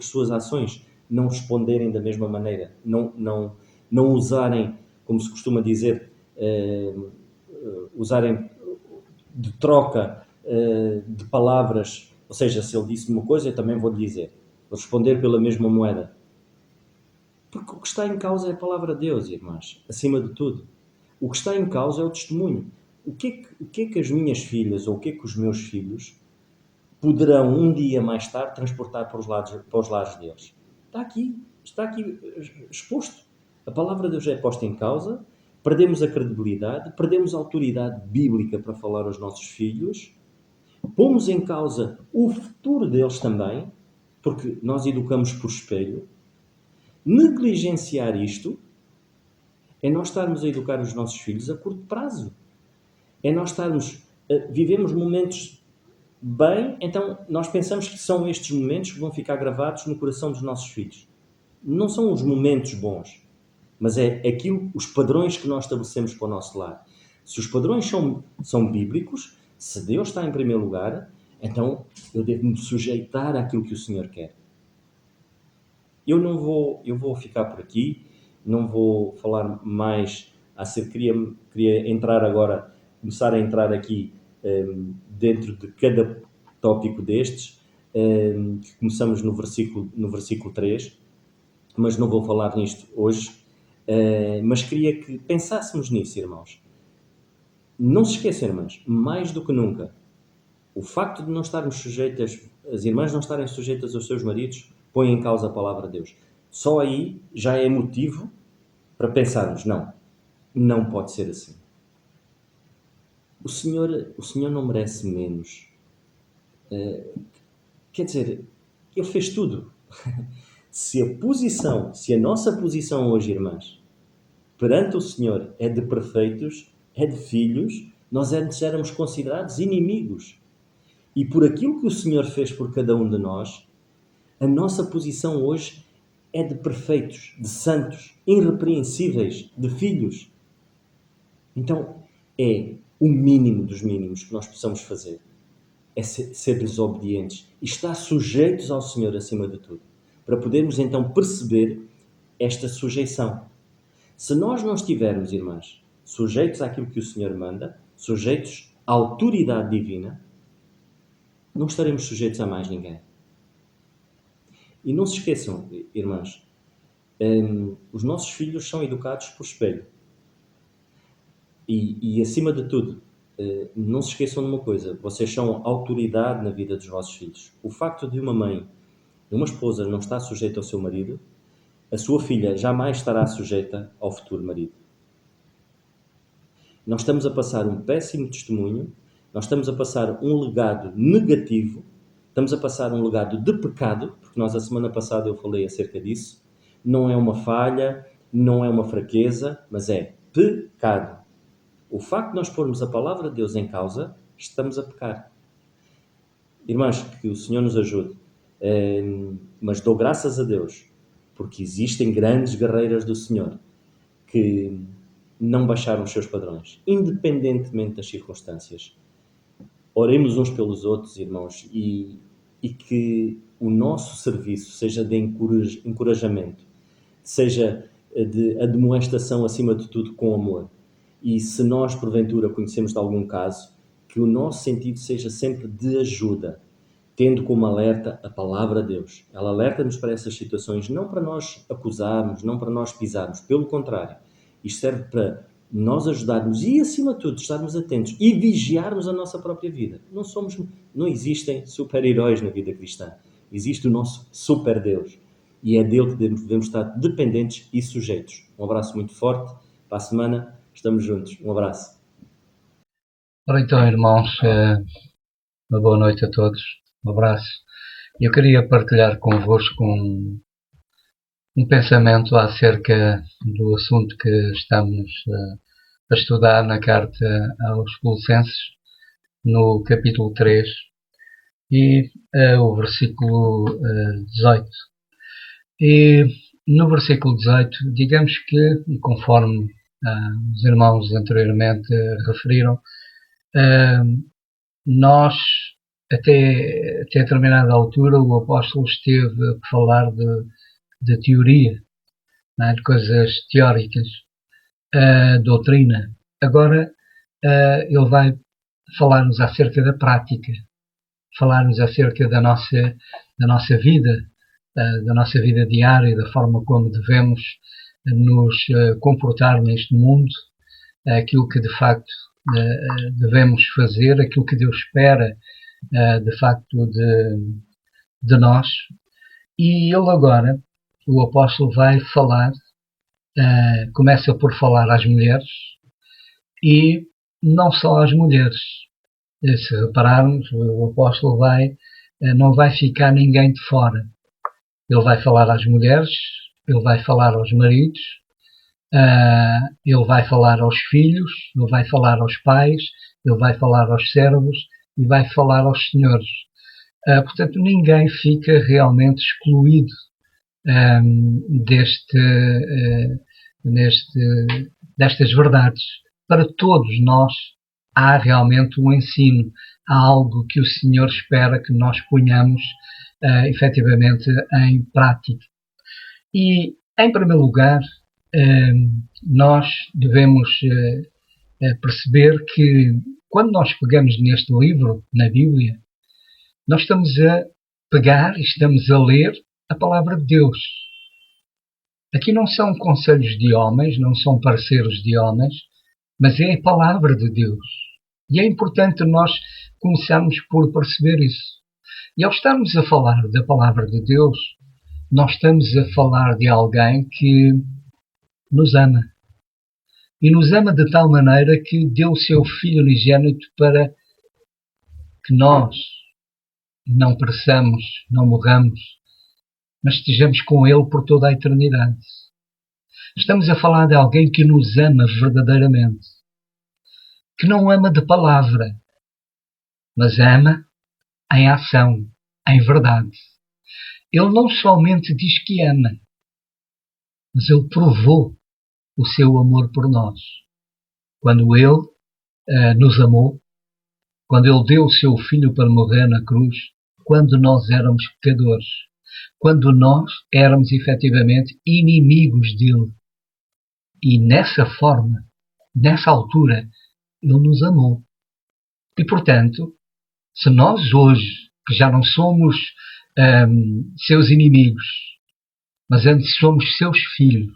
suas ações, não responderem da mesma maneira, não usarem, como se costuma dizer, usarem de troca de palavras, ou seja, se ele disse uma coisa, eu também vou lhe dizer. Vou responder pela mesma moeda. Porque o que está em causa é a palavra de Deus, irmãs, acima de tudo. O que está em causa é o testemunho. O que é que as minhas filhas ou o que é que os meus filhos poderão um dia mais tarde transportar para os lares deles? Está aqui exposto. A palavra de Deus é posta em causa, perdemos a credibilidade, perdemos a autoridade bíblica para falar aos nossos filhos, pomos em causa o futuro deles também, porque nós educamos por espelho. Negligenciar isto é nós estarmos a educar os nossos filhos a curto prazo. É nós vivemos momentos bem, então nós pensamos que são estes momentos que vão ficar gravados no coração dos nossos filhos. Não são os momentos bons, mas é os padrões que nós estabelecemos para o nosso lar. Se os padrões são bíblicos, se Deus está em primeiro lugar, então eu devo me sujeitar àquilo que o Senhor quer. Eu vou ficar por aqui, não vou falar mais acerca, queria entrar agora, começar a entrar aqui dentro de cada tópico destes, que começamos no versículo 3, mas não vou falar nisto hoje, mas queria que pensássemos nisso, irmãos. Não se esqueçam, irmãs, mais do que nunca, o facto de não estarmos sujeitas, as irmãs não estarem sujeitas aos seus maridos, põe em causa a palavra de Deus. Só aí já é motivo para pensarmos, não pode ser assim. O Senhor não merece menos. Quer dizer, Ele fez tudo. Se a nossa posição hoje, irmãs, perante o Senhor é de perfeitos, é de filhos, nós antes éramos considerados inimigos. E por aquilo que o Senhor fez por cada um de nós, a nossa posição hoje é de perfeitos, de santos, irrepreensíveis, de filhos. Então, é o mínimo dos mínimos que nós possamos fazer. É ser-lhes obedientes e estar sujeitos ao Senhor acima de tudo. Para podermos então perceber esta sujeição. Se nós não estivermos, irmãs, sujeitos àquilo que o Senhor manda, sujeitos à autoridade divina, não estaremos sujeitos a mais ninguém. E não se esqueçam, irmãs, os nossos filhos são educados por espelho. E acima de tudo, não se esqueçam de uma coisa, vocês são autoridade na vida dos vossos filhos. O facto de uma mãe, de uma esposa não estar sujeita ao seu marido, a sua filha jamais estará sujeita ao futuro marido. Nós estamos a passar um péssimo testemunho, nós estamos a passar um legado negativo, estamos a passar um legado de pecado, porque nós a semana passada eu falei acerca disso. Não é uma falha, não é uma fraqueza, mas é pecado. O facto de nós pormos a palavra de Deus em causa, estamos a pecar. Irmãs, que o Senhor nos ajude. Mas dou graças a Deus, porque existem grandes guerreiras do Senhor que não baixaram os seus padrões, independentemente das circunstâncias. Oremos uns pelos outros, irmãos, e que o nosso serviço seja de encorajamento, seja de admoestação acima de tudo com amor. E se nós, porventura, conhecemos de algum caso, que o nosso sentido seja sempre de ajuda, tendo como alerta a palavra de Deus. Ela alerta-nos para essas situações, não para nós acusarmos, não para nós pisarmos, pelo contrário. Isto serve para nós ajudarmos e, acima de tudo, estarmos atentos e vigiarmos a nossa própria vida. Não existem super-heróis na vida cristã. Existe o nosso super-Deus. E é dele que devemos estar dependentes e sujeitos. Um abraço muito forte. Para a semana, estamos juntos. Um abraço. Ora então, irmãos, uma boa noite a todos, um abraço. Eu queria partilhar convosco um pensamento acerca do assunto que estamos a estudar na carta aos Colossenses, no capítulo 3 e o versículo 18. E no versículo 18, digamos que, e conforme os irmãos anteriormente referiram, nós, até determinada altura, o apóstolo esteve a falar de teoria, não é? De coisas teóricas, doutrina. Agora ele vai falar-nos acerca da prática, falar-nos acerca da nossa vida, da nossa vida diária, da forma como devemos nos comportar neste mundo, aquilo que de facto devemos fazer, aquilo que Deus espera de facto de nós. E ele agora, o apóstolo, vai falar, começa por falar às mulheres e não só às mulheres. Se repararmos, o apóstolo não vai ficar ninguém de fora. Ele vai falar às mulheres, ele vai falar aos maridos, ele vai falar aos filhos, ele vai falar aos pais, ele vai falar aos servos e vai falar aos senhores. Portanto, ninguém fica realmente excluído destas verdades. Para todos nós há realmente um ensino, há algo que o Senhor espera que nós ponhamos efetivamente em prática. E, em primeiro lugar, nós devemos perceber que quando nós pegamos neste livro, na Bíblia, nós estamos a pegar e estamos a ler a palavra de Deus. Aqui não são conselhos de homens, não são parceiros de homens, mas é a palavra de Deus. E é importante nós começarmos por perceber isso. E ao estarmos a falar da palavra de Deus, nós estamos a falar de alguém que nos ama. E nos ama de tal maneira que deu o seu Filho unigênito para que nós não pereçamos, não morramos, mas estejamos com Ele por toda a eternidade. Estamos a falar de alguém que nos ama verdadeiramente, que não ama de palavra, mas ama em ação, em verdade. Ele não somente diz que ama, mas Ele provou o seu amor por nós. Quando Ele nos amou, quando Ele deu o seu Filho para morrer na cruz, quando nós éramos pecadores, quando nós éramos efetivamente inimigos dele. E nessa forma, nessa altura, Ele nos amou. E portanto, se nós hoje, que já não somos seus inimigos, mas antes somos seus filhos,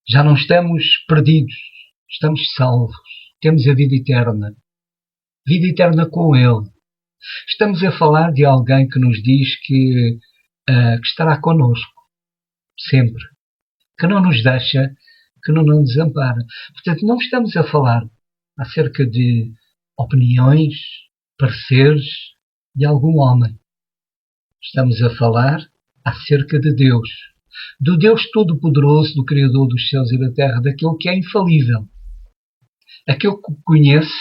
já não estamos perdidos, estamos salvos, temos a vida eterna com Ele. Estamos a falar de alguém que nos diz que estará connosco, sempre, que não nos deixa, que não nos desampara. Portanto, não estamos a falar acerca de opiniões, pareceres de algum homem. Estamos a falar acerca de Deus, do Deus Todo-Poderoso, do Criador dos céus e da terra, daquele que é infalível, aquele que conhece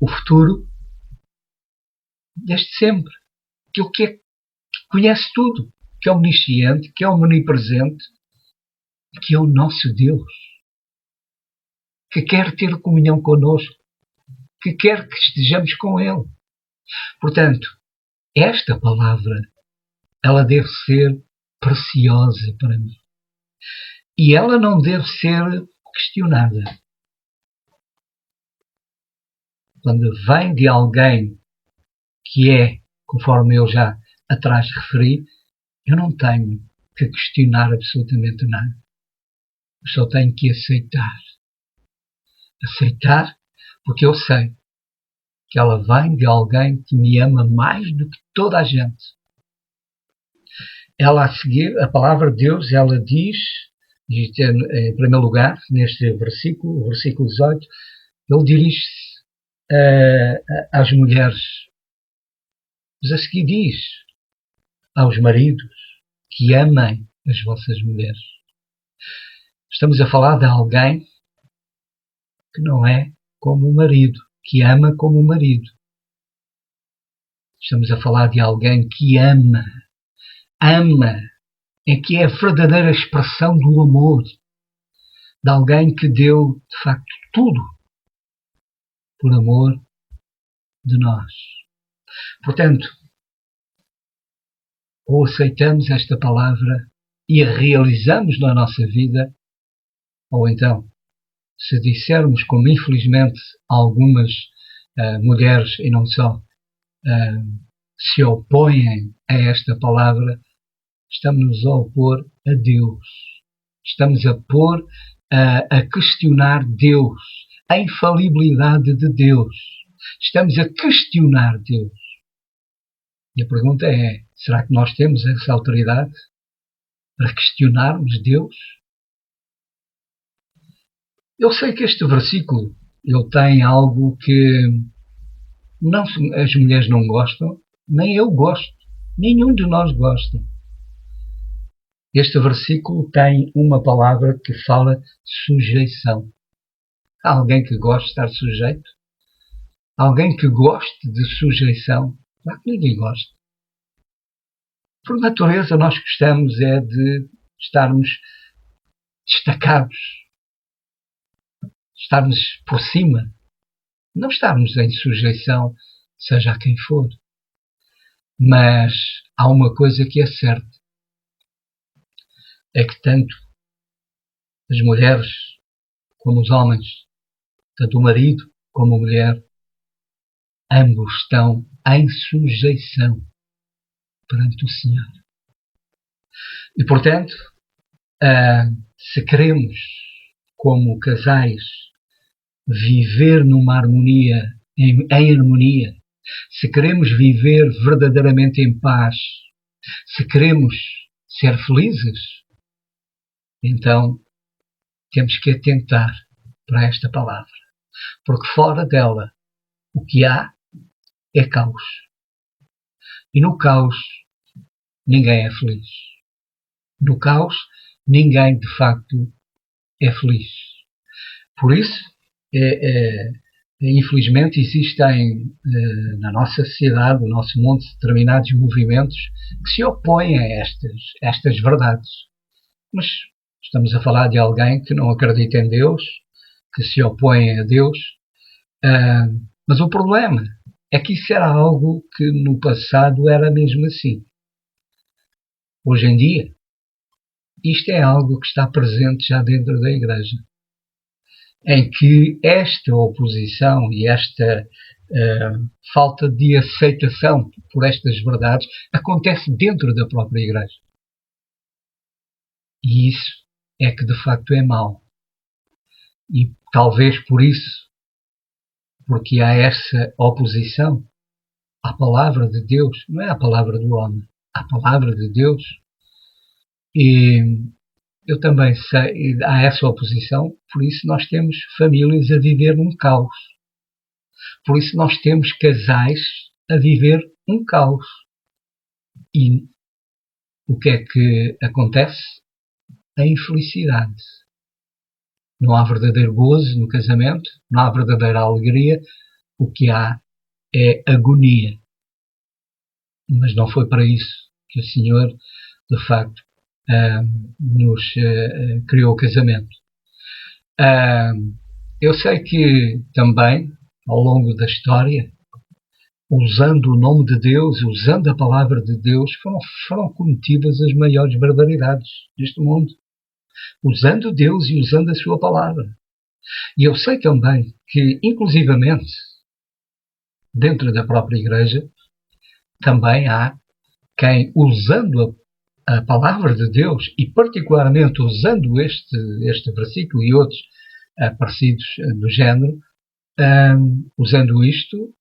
o futuro desde sempre, aquele que conhece tudo, que é omnisciente, que é omnipresente, que é o nosso Deus, que quer ter comunhão connosco, que quer que estejamos com Ele. Portanto, esta palavra, ela deve ser preciosa para mim. E ela não deve ser questionada. Quando vem de alguém que é, conforme eu já atrás referi, eu não tenho que questionar absolutamente nada. Eu só tenho que aceitar. Aceitar porque eu sei que ela vem de alguém que me ama mais do que toda a gente. Ela a seguir, a palavra de Deus, ela diz Em primeiro lugar, neste versículo, o versículo 18, ele dirige-se às mulheres. Mas a seguir diz aos maridos que amem as vossas mulheres. Estamos a falar de alguém que não é como o marido, que ama como o marido. Estamos a falar de alguém que ama. Ama é que é a verdadeira expressão do amor. De alguém que deu, de facto, tudo por amor de nós. Portanto, ou aceitamos esta palavra e a realizamos na nossa vida, ou então, se dissermos, como infelizmente algumas mulheres, e não só, se opõem a esta palavra, estamos a opor a Deus. Estamos a pôr a questionar Deus, a infalibilidade de Deus. Estamos a questionar Deus. E a pergunta é, será que nós temos essa autoridade para questionarmos Deus? Eu sei que este versículo ele tem algo que não, as mulheres não gostam, nem eu gosto, nenhum de nós gosta. Este versículo tem uma palavra que fala sujeição. Há alguém que gosta de estar sujeito? Alguém que goste de sujeição? Claro que ninguém gosta. Por natureza, nós gostamos de estarmos destacados, estarmos por cima, não estarmos em sujeição, seja a quem for. Mas há uma coisa que é certa, é que tanto as mulheres como os homens, tanto o marido como a mulher, ambos estão em sujeição perante o Senhor. E, portanto, se queremos, como casais, viver numa harmonia, em harmonia, se queremos viver verdadeiramente em paz, se queremos ser felizes, então temos que atentar para esta palavra. Porque fora dela, o que há é caos. E no caos, ninguém é feliz. No caos, ninguém de facto é feliz. Por isso, infelizmente, existem na nossa sociedade, no nosso mundo, determinados movimentos que se opõem a estas verdades. Mas estamos a falar de alguém que não acredita em Deus, que se opõe a Deus. Mas o problema é que isso era algo que no passado era mesmo assim. Hoje em dia, isto é algo que está presente já dentro da Igreja, em que esta oposição e esta falta de aceitação por estas verdades acontece dentro da própria Igreja. E isso é que de facto é mau. E talvez por isso, porque há essa oposição à palavra de Deus, não é à palavra do homem, à palavra de Deus. E eu também sei, há essa oposição, por isso nós temos famílias a viver num caos. Por isso nós temos casais a viver um caos. E o que é que acontece? A infelicidade. Não há verdadeiro gozo no casamento, não há verdadeira alegria, o que há é agonia. Mas não foi para isso que o Senhor, de facto, nos criou o casamento. Eu sei que também, ao longo da história, usando o nome de Deus, usando a palavra de Deus, foram cometidas as maiores barbaridades deste mundo. Usando Deus e usando a sua palavra. E eu sei também que, inclusivamente, dentro da própria Igreja, também há quem, usando a palavra de Deus, e particularmente usando este versículo e outros parecidos do género, usando isto,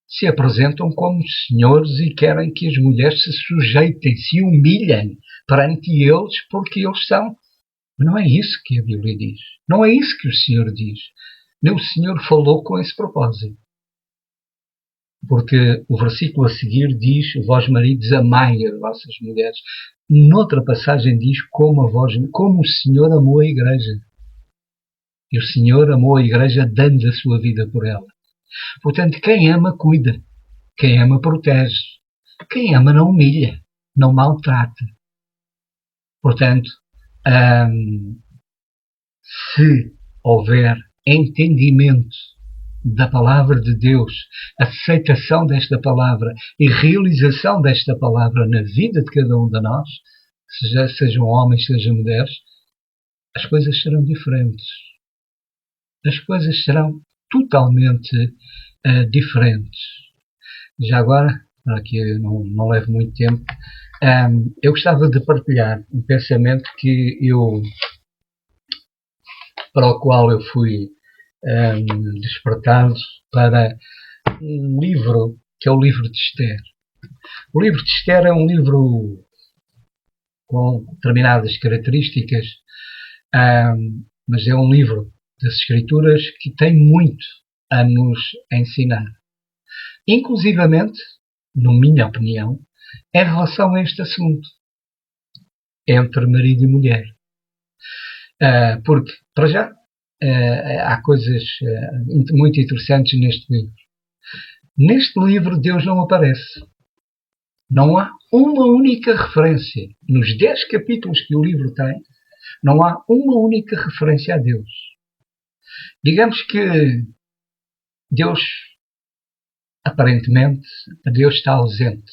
se apresentam como senhores e querem que as mulheres se sujeitem, se humilhem perante eles, porque eles são Mas não é isso que a Bíblia diz. Não é isso que o Senhor diz. Nem o Senhor falou com esse propósito. Porque o versículo a seguir diz: vós maridos amai as vossas mulheres. Noutra passagem diz como o Senhor amou a igreja. E o Senhor amou a igreja dando a sua vida por ela. Portanto, quem ama, cuida. Quem ama, protege. Quem ama, não humilha, não maltrata. Portanto, se houver entendimento da palavra de Deus, aceitação desta palavra e realização desta palavra na vida de cada um de nós, sejam homens, sejam mulheres, as coisas serão diferentes. As coisas serão totalmente diferentes. Já agora, para que eu não leve muito tempo, eu gostava de partilhar um pensamento para o qual eu fui despertado para um livro, que é o livro de Esther. O livro de Esther é um livro com determinadas características, mas é um livro das Escrituras que tem muito a nos ensinar. Inclusivamente, na minha opinião, em relação a este assunto, entre marido e mulher. Porque, para já, há coisas muito interessantes neste livro. Neste livro, Deus não aparece. Não há uma única referência. Nos 10 capítulos que o livro tem, não há uma única referência a Deus. Digamos que Deus, aparentemente, Deus está ausente.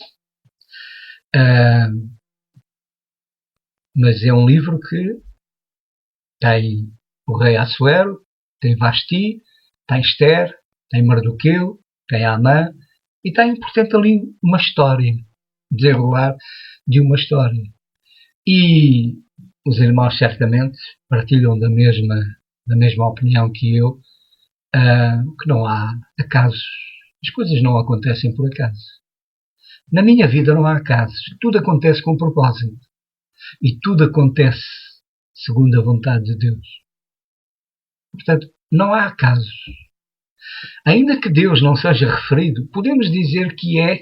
Mas é um livro que tem o rei Assuero, tem Vasti, tem Esther, tem Mardoqueu, tem Amã, e tem, portanto, ali uma história, desenrolar de uma história. E os irmãos certamente partilham da mesma opinião que eu, que não há acasos. As coisas não acontecem por acaso. Na minha vida não há acasos. Tudo acontece com propósito. E tudo acontece segundo a vontade de Deus. Portanto, não há acasos. Ainda que Deus não seja referido, podemos dizer que é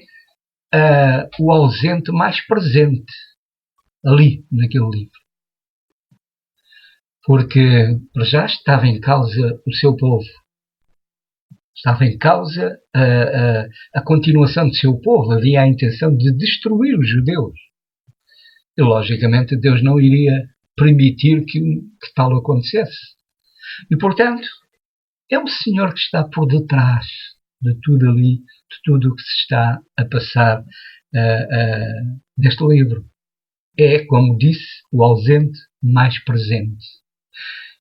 o ausente mais presente ali, naquele livro. Porque, para já, estava em causa o seu povo. Estava em causa a continuação do seu povo. Havia a intenção de destruir os judeus. E, logicamente, Deus não iria permitir que tal acontecesse. E, portanto, é o Senhor que está por detrás de tudo ali, de tudo o que se está a passar neste livro. É, como disse, o ausente mais presente.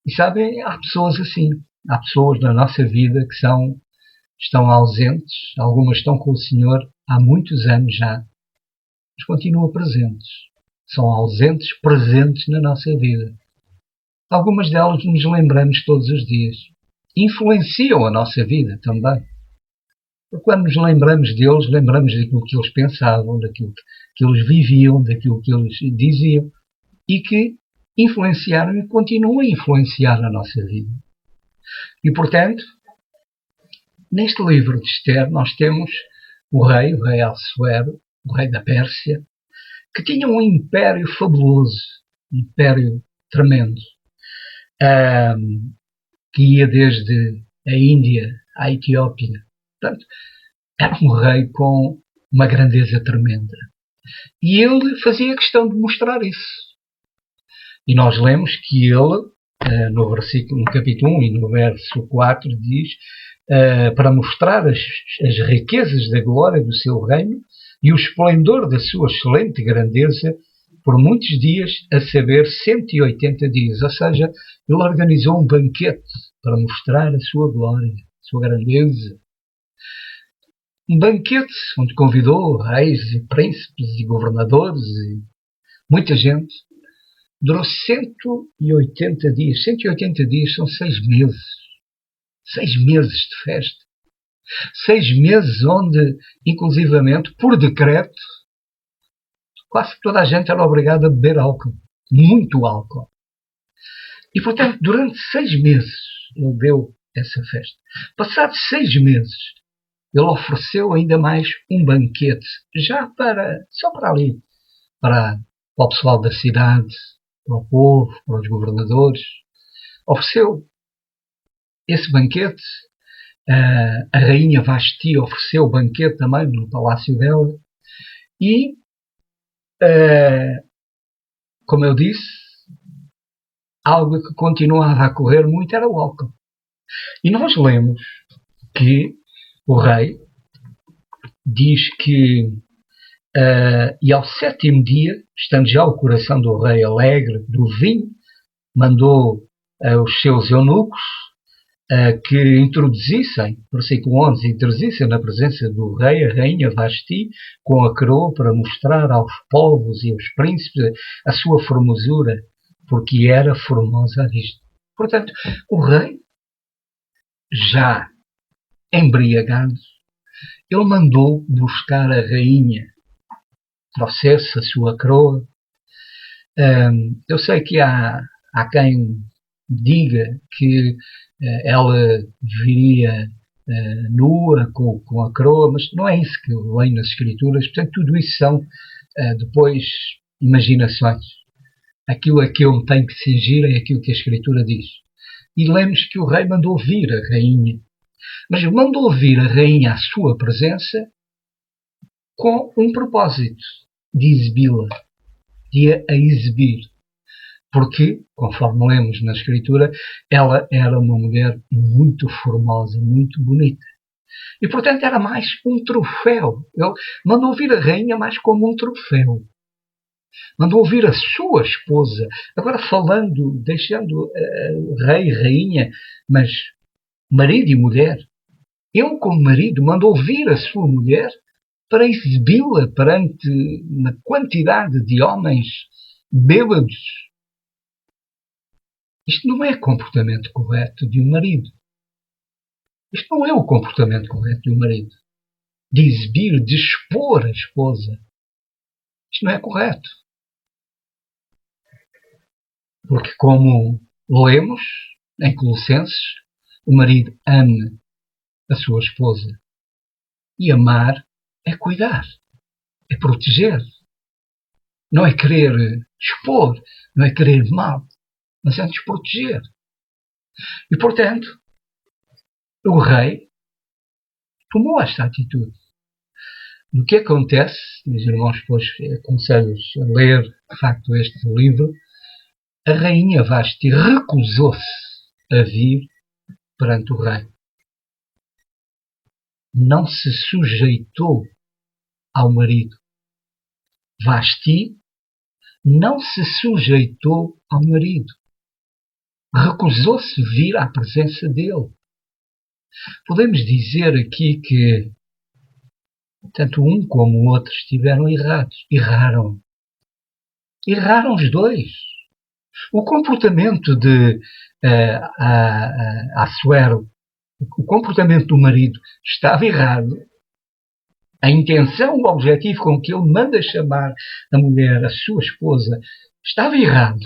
E sabem, há pessoas assim. Há pessoas na nossa vida que estão ausentes, algumas estão com o Senhor há muitos anos já, mas continuam presentes. São ausentes, presentes na nossa vida. Algumas delas nos lembramos todos os dias. Influenciam a nossa vida também. Porque quando nos lembramos deles, lembramos daquilo que eles pensavam, daquilo que eles viviam, daquilo que eles diziam, e que influenciaram e continuam a influenciar a nossa vida. E, portanto, neste livro de Esther, nós temos o rei Assuero, o rei da Pérsia, que tinha um império fabuloso, um império tremendo, que ia desde a Índia à Etiópia. Portanto, era um rei com uma grandeza tremenda. E ele fazia questão de mostrar isso. E nós lemos que ele, no capítulo 1 e no verso 4, diz, para mostrar as riquezas da glória do seu reino e o esplendor da sua excelente grandeza por muitos dias, a saber 180 dias. Ou seja, ele organizou um banquete para mostrar a sua glória, a sua grandeza. Um banquete onde convidou reis e príncipes e governadores e muita gente. Durou 180 dias. 180 dias são 6 meses. 6 meses de festa. 6 meses onde, inclusivamente, por decreto, quase toda a gente era obrigada a beber álcool. Muito álcool. E, portanto, durante 6 meses ele deu essa festa. Passados 6 meses, ele ofereceu ainda mais um banquete, só para ali, para o pessoal da cidade, para o povo, para os governadores. Ofereceu esse banquete. A rainha Vasti ofereceu o banquete também no palácio dela. E, como eu disse, algo que continuava a correr muito era o álcool. E nós lemos que o rei diz que, e ao 7º dia, estando já o coração do rei alegre do vinho, mandou os seus eunucos que introduzissem, versículo 11, introduzissem na presença do rei a rainha Vasti com a coroa para mostrar aos povos e aos príncipes a sua formosura, porque era formosa à vista. Portanto, o rei, já embriagado, ele mandou buscar a rainha, trouxesse a sua coroa. Eu sei que há quem diga que ela viria nua com a coroa, mas não é isso que vem nas Escrituras. Portanto, tudo isso são depois imaginações. Aquilo a que eu me tenho que cingir é aquilo que a Escritura diz. E lemos que o rei mandou vir a rainha. Mas mandou vir a rainha à sua presença com um propósito, de exibi-la, de a exibir. Porque, conforme lemos na Escritura, ela era uma mulher muito formosa, muito bonita. E, portanto, era mais um troféu. Ele mandou vir a rainha mais como um troféu. Mandou vir a sua esposa. Agora falando, deixando rei e rainha, mas marido e mulher. Ele, como marido, mandou vir a sua mulher para exibi-la perante uma quantidade de homens bêbados. Isto não é comportamento correto de um marido. Isto não é o comportamento correto de um marido. De exibir, de expor a esposa. Isto não é correto. Porque, como lemos em Colossenses, o marido ama a sua esposa. E amar é cuidar, é proteger. Não é querer expor, não é querer mal, mas antes proteger. E, portanto, o rei tomou esta atitude. O que acontece, meus irmãos, depois aconselho-os a ler, de facto, este livro, a rainha Vasti recusou-se a vir perante o rei. Não se sujeitou ao marido. Vasti não se sujeitou ao marido. Recusou-se vir à presença dele. Podemos dizer aqui que tanto um como o outro estiveram errados. Erraram. Erraram os dois. O comportamento de Assuero, o comportamento do marido estava errado. A intenção, o objetivo com que ele manda chamar a mulher, a sua esposa, estava errado.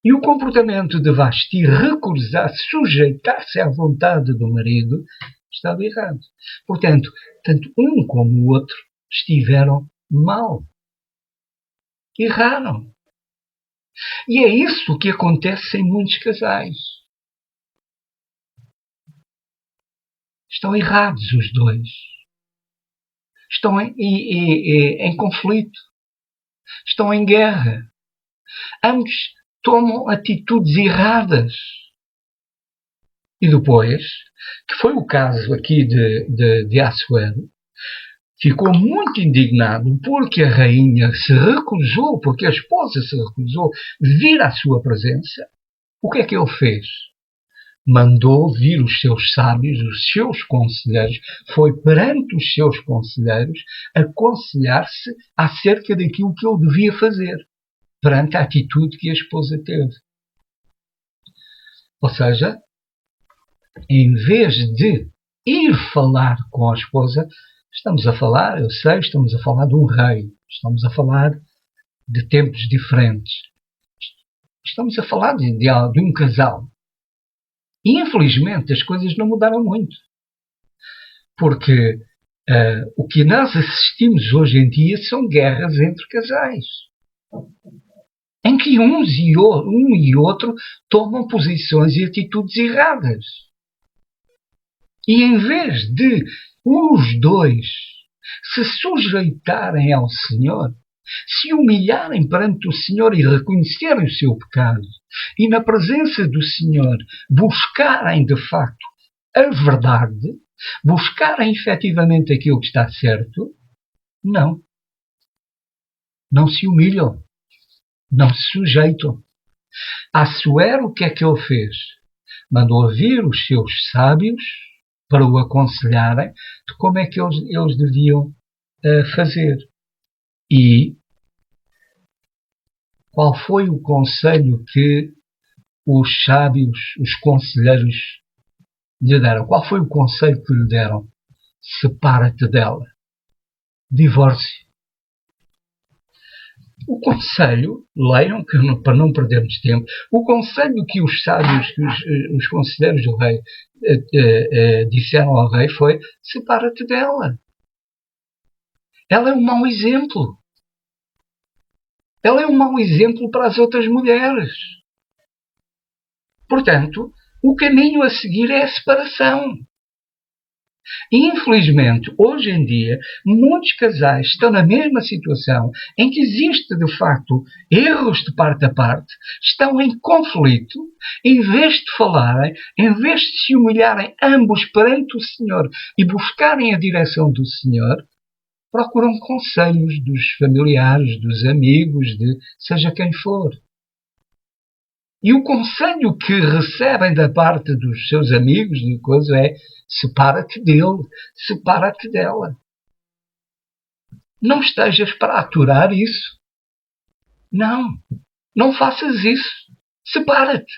E o comportamento de Vasti, recusar, sujeitar-se à vontade do marido, estava errado. Portanto, tanto um como o outro estiveram mal. Erraram. E é isso que acontece em muitos casais. Estão errados os dois. Estão em conflito. Estão em guerra. Ambos tomam atitudes erradas. E depois, que foi o caso aqui de Assuero, ficou muito indignado porque a rainha se recusou, porque a esposa se recusou vir à sua presença. O que é que ele fez? Mandou vir os seus sábios, os seus conselheiros, foi perante os seus conselheiros aconselhar-se acerca daquilo que ele devia fazer, perante a atitude que a esposa teve. Ou seja, em vez de ir falar com a esposa, estamos a falar, eu sei, estamos a falar de um rei, estamos a falar de tempos diferentes. Estamos a falar de um casal. E, infelizmente, as coisas não mudaram muito. Porque o que nós assistimos hoje em dia são guerras entre casais. Em que um e outro tomam posições e atitudes erradas. E em vez de os dois se sujeitarem ao Senhor, se humilharem perante o Senhor e reconhecerem o seu pecado, e na presença do Senhor buscarem de facto a verdade, buscarem efetivamente aquilo que está certo, não. Não se humilham. Não se sujeitam. Assuero, o que é que ele fez? Mandou vir os seus sábios para o aconselharem de como é que eles deviam fazer. E qual foi o conselho que os sábios, os conselheiros, lhe deram? Qual foi o conselho que lhe deram? Separa-te dela. Divórcio. O conselho, leiam, para não perdermos tempo, o conselho que os sábios, que os conselheiros do rei disseram ao rei foi: separa-te dela. Ela é um mau exemplo. Ela é um mau exemplo para as outras mulheres. Portanto, o caminho a seguir é a separação. E, infelizmente, hoje em dia, muitos casais estão na mesma situação em que existe, de facto, erros de parte a parte, estão em conflito, em vez de falarem, em vez de se humilharem ambos perante o Senhor e buscarem a direção do Senhor, procuram conselhos dos familiares, dos amigos, de seja quem for. E o conselho que recebem da parte dos seus amigos de coisa é: separa-te dele, separa-te dela. Não estejas para aturar isso. Não, não faças isso. Separa-te.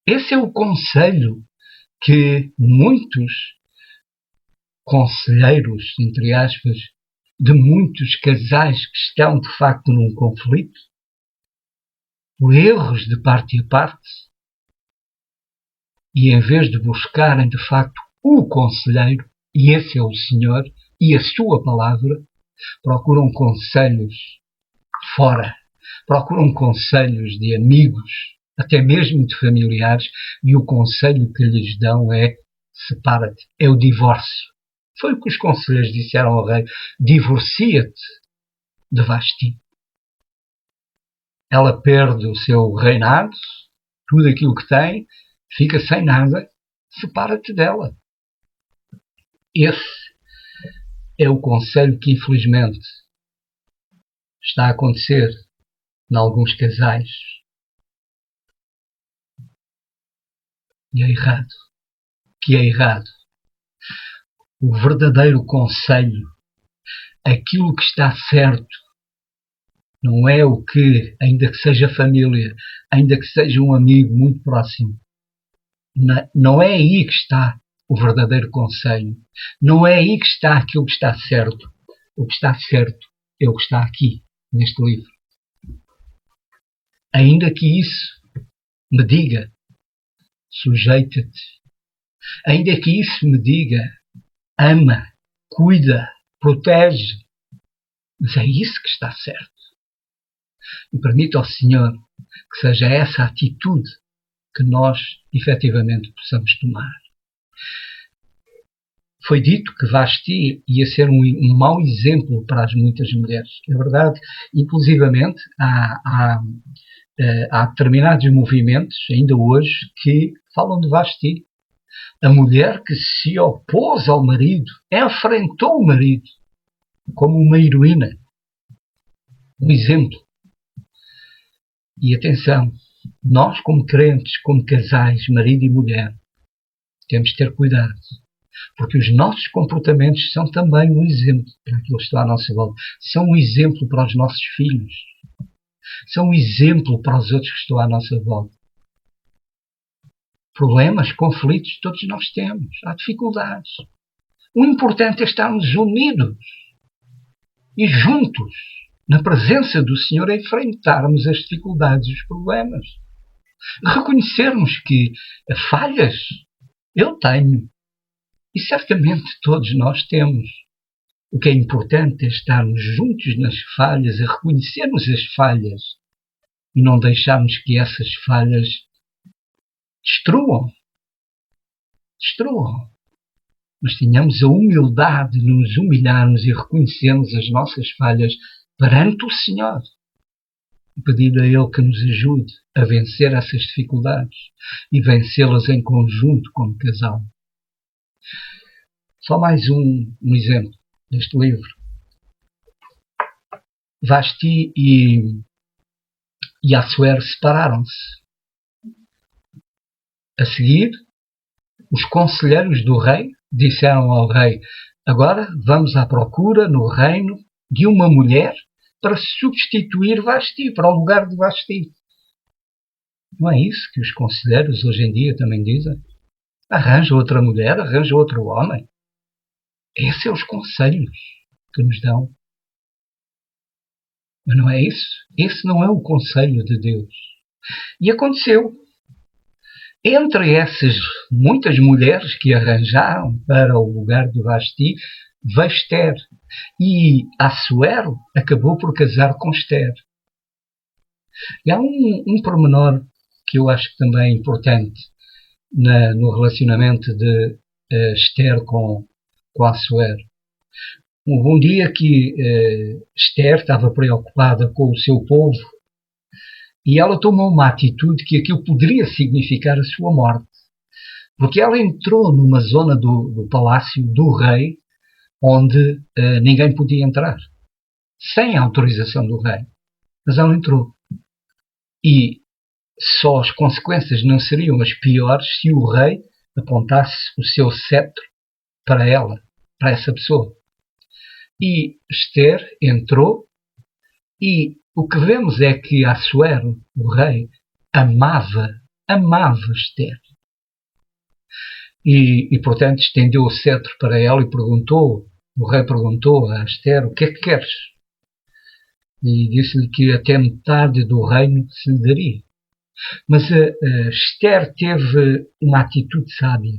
Esse é o conselho que muitos conselheiros, entre aspas, de muitos casais que estão de facto num conflito, por erros de parte a parte, e em vez de buscarem de facto o conselheiro, e esse é o Senhor, e a sua palavra, procuram conselhos fora, procuram conselhos de amigos, até mesmo de familiares, e o conselho que lhes dão é: separa-te, é o divórcio. Foi o que os conselheiros disseram ao rei: divorcia-te de Vasti. Ela perde o seu reinado, tudo aquilo que tem, fica sem nada, separa-te dela. Esse é o conselho que, infelizmente, está a acontecer em alguns casais. E é errado. Que é errado. O verdadeiro conselho, aquilo que está certo, não é o que, ainda que seja família, ainda que seja um amigo muito próximo, não é aí que está o verdadeiro conselho. Não é aí que está aquilo que está certo. O que está certo é o que está aqui, neste livro. Ainda que isso me diga: sujeita-te. Ainda que isso me diga: ama, cuida, protege. Mas é isso que está certo. E permita ao Senhor que seja essa a atitude que nós, efetivamente, possamos tomar. Foi dito que Vasti ia ser um mau exemplo para as muitas mulheres. É verdade. Inclusivamente, há determinados movimentos, ainda hoje, que falam de Vasti. A mulher que se opôs ao marido, enfrentou o marido como uma heroína. Um exemplo. E atenção, nós como crentes, como casais, marido e mulher, temos de ter cuidado. Porque os nossos comportamentos são também um exemplo para aquilo que está à nossa volta. São um exemplo para os nossos filhos. São um exemplo para os outros que estão à nossa volta. Problemas, conflitos, todos nós temos. Há dificuldades. O importante é estarmos unidos e juntos na presença do Senhor, a enfrentarmos as dificuldades e os problemas. Reconhecermos que falhas eu tenho e certamente todos nós temos. O que é importante é estarmos juntos nas falhas, a reconhecermos as falhas e não deixarmos que essas falhas destruam. Mas tenhamos a humildade de nos humilharmos e reconhecermos as nossas falhas perante o Senhor e pedir a Ele que nos ajude a vencer essas dificuldades e vencê-las em conjunto como casal. Só mais um exemplo deste livro. Vasti e Assuero separaram-se. A seguir, os conselheiros do rei disseram ao rei: agora vamos à procura no reino de uma mulher para substituir Vasti, para o lugar de Vasti. Não é isso que os conselheiros hoje em dia também dizem? Arranja outra mulher, arranja outro homem. Esses são os conselhos que nos dão. Mas não é isso. Esse não é o conselho de Deus. E aconteceu. Entre essas muitas mulheres que arranjaram para o lugar de Vasti, veio Esther. E Assuero acabou por casar com Esther. E há um pormenor que eu acho que também é importante no relacionamento de Esther com Assuero. Houve um dia que Esther estava preocupada com o seu povo e ela tomou uma atitude que aquilo poderia significar a sua morte. Porque ela entrou numa zona do palácio do rei onde ninguém podia entrar, sem a autorização do rei. Mas ela entrou. E só as consequências não seriam as piores se o rei apontasse o seu cetro para ela, para essa pessoa. E Esther entrou e o que vemos é que Assuero, o rei, amava Esther. E, portanto, estendeu o cetro para ela e o rei perguntou a Esther: o que é que queres? E disse-lhe que até metade do reino se lhe daria. Mas Esther teve uma atitude sábia.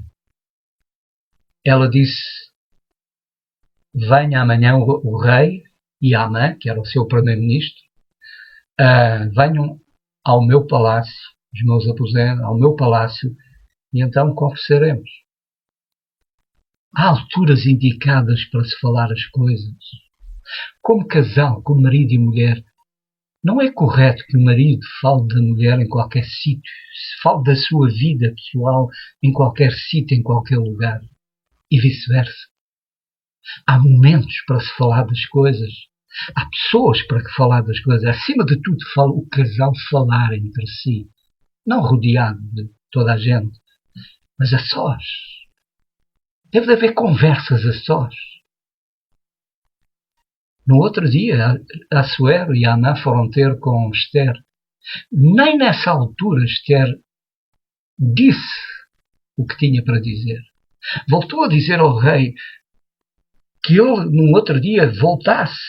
Ela disse: venha amanhã o rei e a Amã, que era o seu primeiro-ministro, venham ao meu palácio, os meus aposentos, ao meu palácio, e então conversaremos. Há alturas indicadas para se falar as coisas. Como casal, como marido e mulher, não é correto que o marido fale da mulher em qualquer sítio, se fale da sua vida pessoal em qualquer sítio, em qualquer lugar, e vice-versa. Há momentos para se falar das coisas. Há pessoas para que falar das coisas. Acima de tudo, o casal falar entre si. Não rodeado de toda a gente, mas a sós. Deve haver conversas a sós. No outro dia, Assuero e Amã foram ter com Esther. Nem nessa altura Esther disse o que tinha para dizer. Voltou a dizer ao rei que ele, no outro dia, voltasse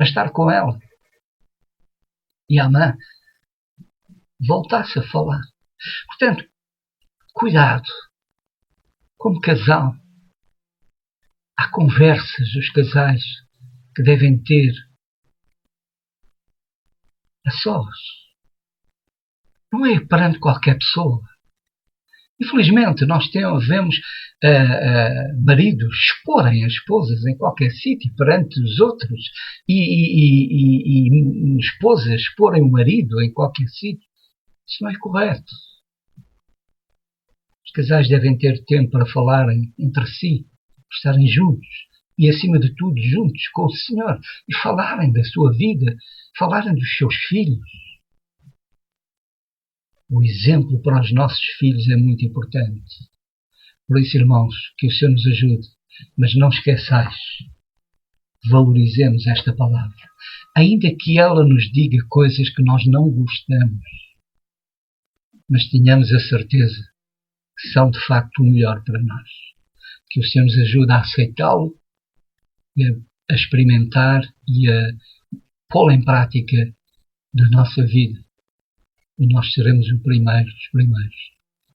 a estar com ela. E Amã voltasse a falar. Portanto, cuidado. Como casal, há conversas, os casais, que devem ter a sós. Não é perante qualquer pessoa. Infelizmente, nós vemos maridos exporem as esposas em qualquer sítio perante os outros e esposas exporem o marido em qualquer sítio. Isso não é correto. Os casais devem ter tempo para falarem entre si, estarem juntos e, acima de tudo, juntos com o Senhor e falarem da sua vida, falarem dos seus filhos. O exemplo para os nossos filhos é muito importante. Por isso, irmãos, que o Senhor nos ajude, mas não esqueçais, valorizemos esta palavra, ainda que ela nos diga coisas que nós não gostamos, mas tenhamos a certeza que são de facto o melhor para nós. Que o Senhor nos ajude a aceitá-lo, a experimentar e a pô-la em prática na nossa vida. E nós seremos os primeiros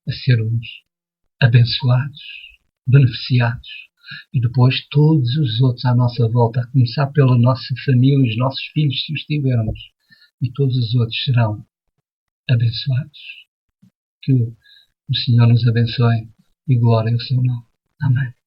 a sermos abençoados, beneficiados. E depois todos os outros à nossa volta, a começar pela nossa família, os nossos filhos, se os tivermos. E todos os outros serão abençoados. Que o Senhor nos abençoe e glória ao seu nome. Amém.